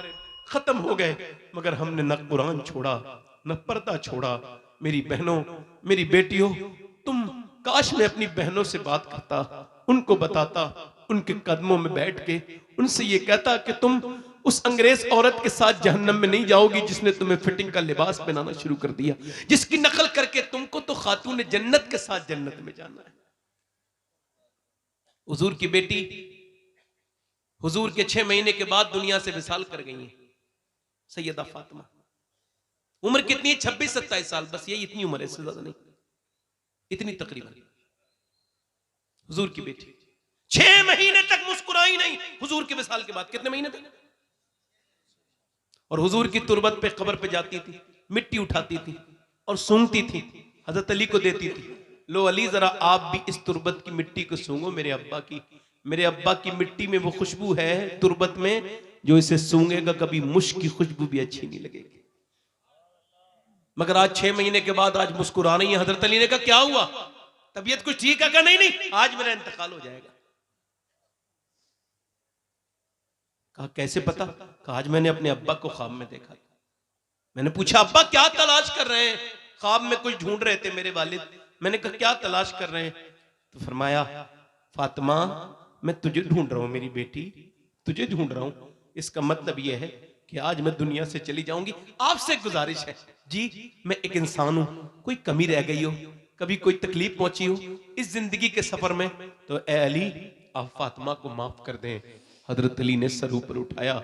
खत्म हो गए, मगर हमने न कुरान छोड़ा न पर्दा छोड़ा। मेरी बहनों मेरी बेटियों, तुम काश मैं अपनी बहनों से बात करता, उनको बताता, उनके कदमों में बैठ के उनसे ये कहता कि तुम उस अंग्रेज औरत के साथ जहन्नम में नहीं जाओगी जिसने तुम्हें फिटिंग का लिबास पहनाना शुरू कर दिया, जिसकी नकल करके तुमको तो खातून जन्नत के साथ जन्नत में जाना है। हुजूर की बेटी हुजूर के 6 महीने के बाद दुनिया से विसाल कर गई है, सैयदा फातिमा। उम्र कितनी है? 26-27 साल, बस यही इतनी उम्र है, इससे ज्यादा नहीं, इतनी तकरीबन। हुजूर की बेटी 6 महीने तक मुस्कुराई नहीं हुजूर के विसाल के बाद। कितने महीने तक? और हुजूर की तुरबत पे कब्र पे जाती थी, मिट्टी उठाती थी और सूंघती थी, हजरत अली को देती थी, लो अली जरा आप भी इस तुरबत की मिट्टी को सूंघो, मेरे अब्बा की मिट्टी में वो खुशबू है तुरबत में, जो इसे सूंघेगा कभी मुश्क की खुशबू भी अच्छी नहीं लगेगी। मगर आज 6 महीने के बाद आज मुस्कुरा रही है। हजरत अली ने कहा क्या हुआ, तबीयत कुछ ठीक है? नहीं आज मेरा इंतकाल हो जाएगा। कहा कैसे पता? कहा आज मैंने अपने अब्बा को ख्वाब में देखा। मैंने पूछा अब्बा क्या तलाश कर रहे हैं? ख्वाब में कुछ ढूंढ रहे थे मेरे वालिद। मैंने कहा क्या तलाश कर रहे हैं? तो फरमाया फातिमा मैं तुझे ढूंढ रहा हूं मेरी बेटी, तुझे ढूंढ रहा हूं। इसका मतलब यह है कि आज मैं दुनिया से चली जाऊंगी, आपसे गुजारिश है जी, मैं एक इंसान हूं, कोई कमी रह गई हो, कभी कोई तकलीफ पहुंची हो इस जिंदगी के सफर में, तो ए अली आप फातिमा को माफ कर दें। हजरत अली ने सर ऊपर उठाया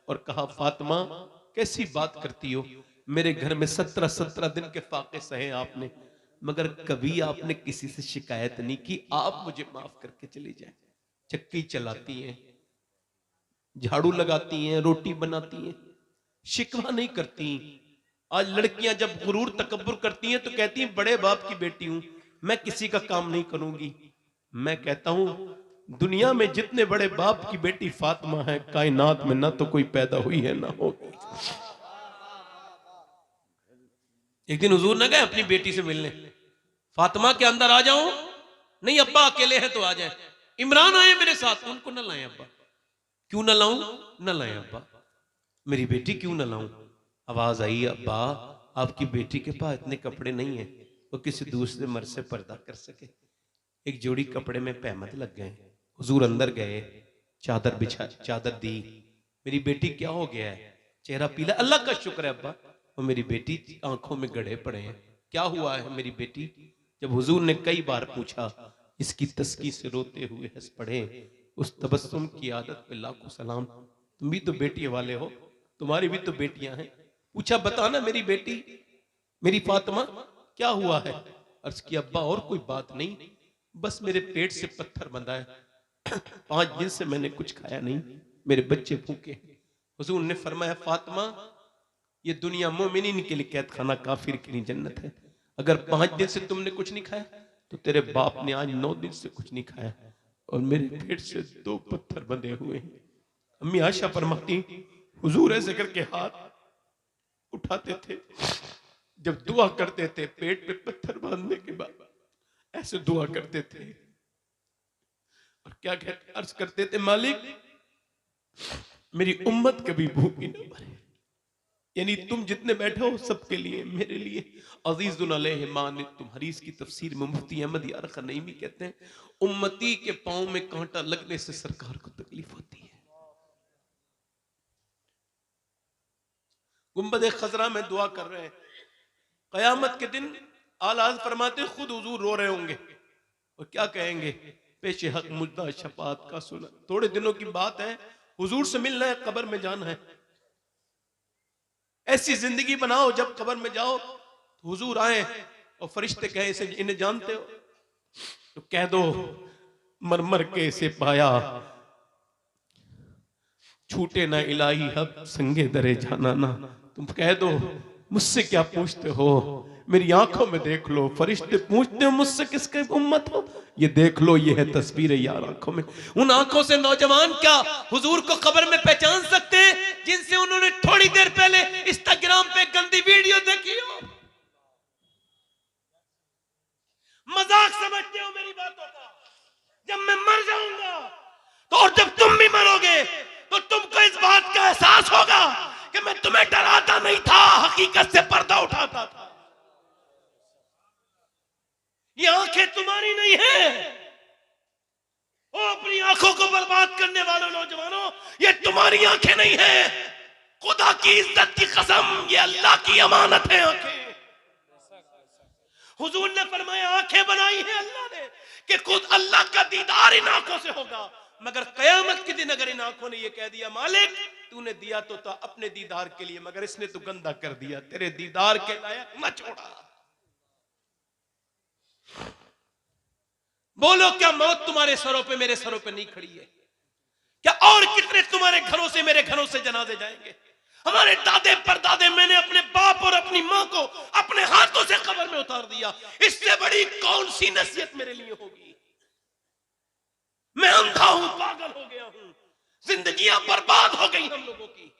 और कहा फातिमा कैसी बात करती हो, मेरे घर में 17 दिन के फाके सहे आपने, मगर कभी आपने किसी से शिकायत नहीं की, आप मुझे माफ करके चली जाए। चक्की चलाती हैं, झाड़ू लगाती हैं, रोटी बनाती हैं, शिकवा नहीं करती। आज लड़कियां जब गुरूर तकब्बुर करती हैं तो कहती हैं बड़े बाप की बेटी हूं, मैं किसी का काम नहीं करूंगी। मैं कहता हूं दुनिया में जितने बड़े बाप की बेटी फातिमा है, कायनात में ना तो कोई पैदा हुई है ना होगी। एक दिन हुजूर न गए अपनी बेटी से मिलने, फातिमा के अंदर आ जाऊं? नहीं अब्बा अकेले हैं तो आ जाए। इमरान आए मेरे साथ, उनको न लाएं अब्बा। क्यों न लाऊं? न लाएं अब्बा। मेरी बेटी क्यों न लाऊं? आवाज आई अब्बा आपकी बेटी के पास इतने कपड़े नहीं है वो किसी दूसरे मर्द से पर्दा कर सके। एक जोड़ी कपड़े में पहमत लग गए। हुजूर अंदर गए, चादर बिछा, चादर दी। मेरी बेटी क्या हो गया है? चेहरा पीला। अल्लाह का शुक्र है अब्बा, वो मेरी बेटी आंखों में गड्ढे पड़े हैं। क्या हुआ है मेरी बेटी? जब हुजूर ने कई बार पूछा, इसकी तस्की से रोते हुए हंस पड़े। उस तबस्सुम की आदत पे लाखों सलाम। तुम भी तो बेटी वाले हो, तुम्हारी भी तो बेटियां हैं। पूछा बताना मेरी बेटी, मेरी फातिमा क्या हुआ है? अर्ज किया अब्बा और कोई बात नहीं, बस मेरे पेट से पत्थर बंधा है, 5 दिन से मैंने कुछ खाया नहीं, मेरे बच्चे भूखे। हुजूर ने फरमाया फातिमा, ये दुनिया मोमिनीन के लिए कैद खाना, काफिर के लिए जन्नत है। अगर 5 दिन से तुमने कुछ नहीं खाया तो तेरे बाप ने आज 9 दिन से कुछ नहीं खाया, और मेरे पेट से 2 पत्थर बंधे हुए हैं। अम्मी आयशा फरमाती, हुजूर ऐसे करके हाथ उठाते थे, जब दुआ करते थे पेट पे पत्थर बांधने के बाद ऐसे दुआ करते थे, और क्या कहते, अर्ज करते थे, मालिक मेरी उम्मत कभी भूखी न मरे। यानी तुम जितने बैठे हो सबके लिए, मेरे लिए। अजीजुन अलैहि मा अनित्तुम, हदीस की तफसीर में मुफ्ती अहमद यार खनईमी कहते हैं, उम्मती के पांव में कांटा लगने से सरकार को तकलीफ होती है। गुंबद खजरा में दुआ कर रहे हैं, कयामत के दिन आला हज़रत फरमाते खुद हुजूर रो रहे होंगे और क्या कहेंगे, पेशे हक मुद्दा शफात का सुना। थोड़े दिनों की बात है, हुजूर से मिलना है, कब्र में जाना है। ऐसी जिंदगी बनाओ जब कब्र में जाओ तो हुजूर आए और फरिश्ते कहे इसे इन्हें जानते हो, तो कह दो मर मर के इसे पाया, छूटे ना इलाही हब संगे दरे जाना ना। तुम कह दो मुझसे क्या पूछते हो, मेरी आंखों में देख लो, फरिश्ते पूछते हो मुझसे किसके उम्मत हो, ये देख लो, ये है तस्वीर यार आंखों में। उन आंखों से नौजवान क्या हुजूर को कब्र में पहचान सकते हैं जिनसे उन्होंने थोड़ी देर पहले इंस्टाग्राम पे गंदी वीडियो देखी हो। मजाक समझते हो मेरी बातों का। जब मैं मर जाऊंगा तो, और जब तुम भी मरोगे तो तुमको इस बात का एहसास होगा कि मैं तुम्हें डराता नहीं था, हकीकत से पर्दा उठाता था। ये आंखें तुम्हारी नहीं है। ओ अपनी आंखों को बर्बाद करने वालों नौजवानों, ये तुम्हारी आंखें नहीं है। खुदा की इज्जत की कसम, ये अल्लाह की अमानत है आंखें। हुजूर ने फरमाया आंखें बनाई है अल्लाह ने कि खुद अल्लाह का दीदार इन आंखों से होगा, मगर कयामत के दिन अगर इन आंखों ने ये कह दिया मालिक तूने दिया तो था अपने दीदार के लिए, मगर इसने तो गंदा कर दिया, तेरे दीदार के लायक न छोड़ा। बोलो क्या मौत तुम्हारे सरों पे मेरे सरों पे नहीं खड़ी है? क्या और कितने तुम्हारे घरों से मेरे घरों से जनाजे जाएंगे? हमारे दादे परदादे, मैंने अपने बाप और अपनी मां को अपने हाथों से कब्र में उतार दिया, इससे बड़ी कौन सी नसीहत मेरे लिए होगी? मैं अंधा हूं, पागल हो गया हूं, जिंदगियां बर्बाद हो गई हम लोगों की।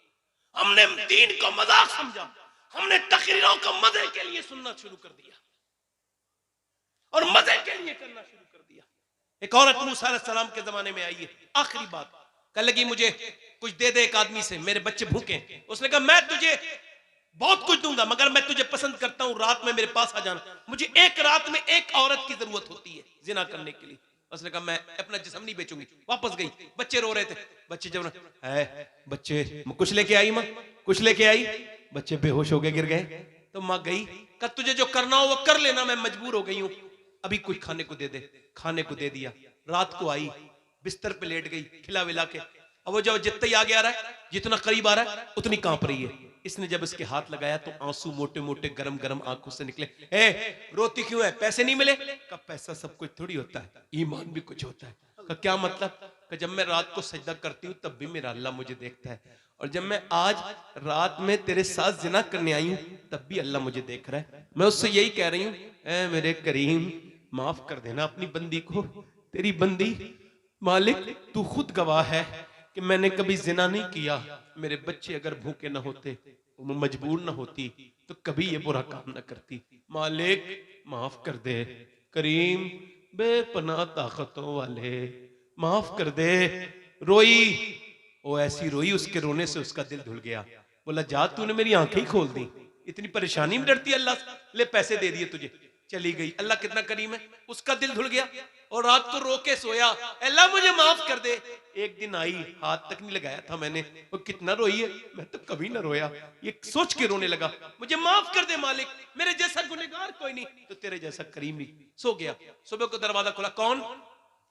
हमने दीन को मजाक समझा, हमने तकरीरों को मजे के लिए सुनना शुरू कर दिया और मजे के लिए करना शुरू कर दिया। एक औरत मूसा अलैहिस्सलाम के जमाने में आई है, आखिरी बात कह लगी मुझे कुछ दे दे एक आदमी से, मेरे बच्चे भूखे। उसने कहा मैं तुझे बहुत कुछ दूंगा मगर मैं तुझे पसंद करता हूं, रात में मेरे पास आ जाना, मुझे एक रात में एक औरत की जरूरत होती है जिना करने के लिए। उसने कहा मैं अपना जिस्म नहीं बेचूंगी। वापस गई, बच्चे रो रहे थे, बच्चे जब है बच्चे कुछ लेके आई माँ, कुछ लेके आई, बच्चे बेहोश हो गए, गिर गए। तो माँ गई, कहा तुझे जो करना हो वो कर लेना, मैं मजबूर हो गई हूं, अभी कुछ खाने को दे दे। खाने को दे दिया, रात को आई, बिस्तर पे लेट गई, खिला विला के। अब वो जब जितना ही आगे आ रहा है, जितना करीब आ रहा है उतनी कांप रही है। इसने जब इसके हाथ लगाया तो आंसू मोटे मोटे गरम गरम आंखों से निकले। ए रोती क्यों है, पैसे नहीं मिले? का पैसा सब कुछ थोड़ी होता है, ईमान भी कुछ होता है। का क्या मतलब? का जब मैं रात को सजदा करती हूँ तब भी मेरा अल्लाह मुझे देखता है, और जब मैं आज रात में तेरे साथ जिना करने आई हूँ तब भी अल्लाह मुझे देख रहा है। मैं उससे यही कह रही हूँ, ए मेरे करीम माफ कर देना अपनी बंदी को, तेरी बंदी मालिक तू खुद गवाह है कि मैंने कभी जिना नहीं किया। मेरे बच्चे अगर भूखे ना होते, मजबूर ना होती तो कभी ये बुरा काम ना करती। मालिक माफ कर दे, करीम बेपनाह ताकतों वाले माफ कर दे। रोई, वो ऐसी रोई, उसके रोने से उसका दिल धुल गया। बोला जा तूने मेरी आंखें ही खोल दी, इतनी परेशानी में डरती अल्लाह से, ले पैसे दे दिए तुझे, चली गई। अल्लाह कितना करीम है, उसका दिल धुल गया और रात को रो के सोया, अल्लाह मुझे माफ कर दे। एक दिन आई, हाथ तक नहीं लगाया था मैंने, वो कितना रोई है, मैं तो कभी ना रोया। ये सोच के रोने लगा, मुझे माफ कर दे मालिक, मेरे जैसा गुनहगार कोई नहीं, तो तेरे जैसा करीम ही। सो गया, सुबह को दरवाजा खोला, कौन?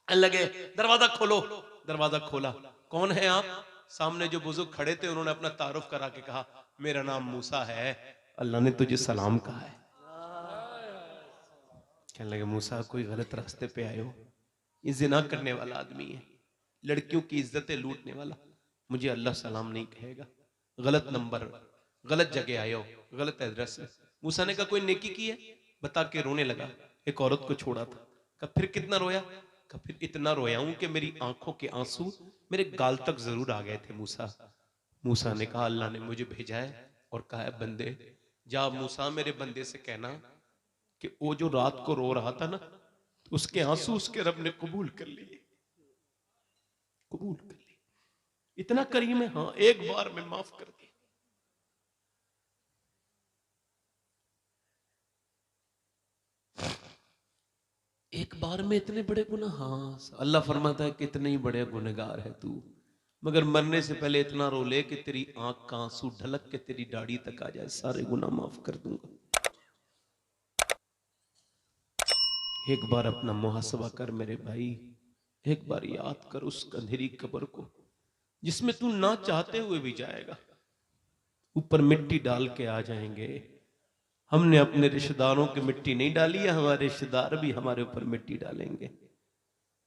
लगे दरवाजा खोलो, दरवाजा खोला, कौन है आप? सामने जो बुजुर्ग खड़े थे उन्होंने अपना तारुफ करा के कहा मेरा नाम मूसा है, अल्लाह ने तुझे सलाम कहा है। कहने लगे मूसा कोई गलत रास्ते पे आए हो, ये जिना करने वाला आदमी है, लड़कियों की इज्जतें लूटने वाला, मुझे अल्लाह सलाम नहीं कहेगा। गलत नंबर, गलत जगह आए हो, गलत एड्रेस है। मूसा ने कहा कोई नेकी की है? बता के रोने लगा। एक औरत को छोड़ा था। कहा फिर कितना रोया? कहा फिर इतना रोया हूं कि मेरी आंखों के आंसू मेरे गाल तक जरूर आ गए थे मूसा। मूसा ने कहा अल्लाह ने मुझे भेजा है और कहा है बंदे जा मूसा मेरे बंदे से कहना कि वो जो रात को रो रहा था ना, उसके आंसू उसके रब ने कबूल कर लिए, कबूल कर लिए। इतना करीम है, हाँ, एक बार में माफ कर दिया। एक बार में इतने बड़े गुनाह, हाँ। अल्लाह फरमाता है कितने ही बड़े गुनहगार है तू, मगर मरने से पहले इतना रो ले कि तेरी आंख का आंसू ढलक के तेरी दाढ़ी तक आ जाए, सारे गुनाह माफ कर दूंगा। एक बार अपना मुहासबा कर मेरे भाई, एक बार याद कर उस अंधेरी कब्र को जिसमें तू ना चाहते हुए भी जाएगा। ऊपर मिट्टी डाल के आ जाएंगे। हमने अपने रिश्तेदारों की मिट्टी नहीं डाली है, हमारे रिश्तेदार भी हमारे ऊपर मिट्टी डालेंगे।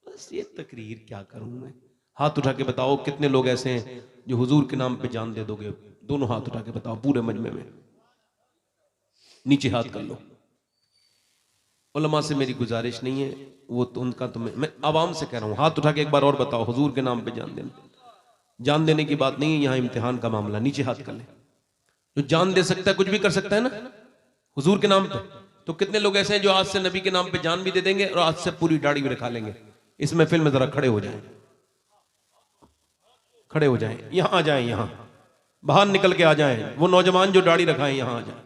बस ये तकरीर क्या करूं मैं। हाथ उठा के बताओ कितने लोग ऐसे हैं जो हुजूर के नाम पे जान दे दोगे? दोनों हाथ उठा के बताओ पूरे मजमे में, नीचे हाथ कर लो। उलमा से मेरी गुजारिश नहीं है, वो तो उनका, तो मैं आवाम से कह रहा हूं, हाथ उठा के एक बार और बताओ हुजूर के नाम पे जान देना। जान देने की बात नहीं है, यहां इम्तिहान का मामला। नीचे हाथ कर ले। जो जान दे सकता है कुछ भी कर सकता है ना हुजूर के नाम पे। तो कितने लोग ऐसे हैं जो आज से नबी के नाम पे जान भी दे देंगे और आज से पूरी दाढ़ी भी रखा लेंगे? इस महफिल में जरा खड़े हो जाएं, खड़े हो जाएं, यहां आ जाएं, यहां बाहर निकल के आ जाएं। वो नौजवान जो दाढ़ी रखाएं यहां आ जाएं।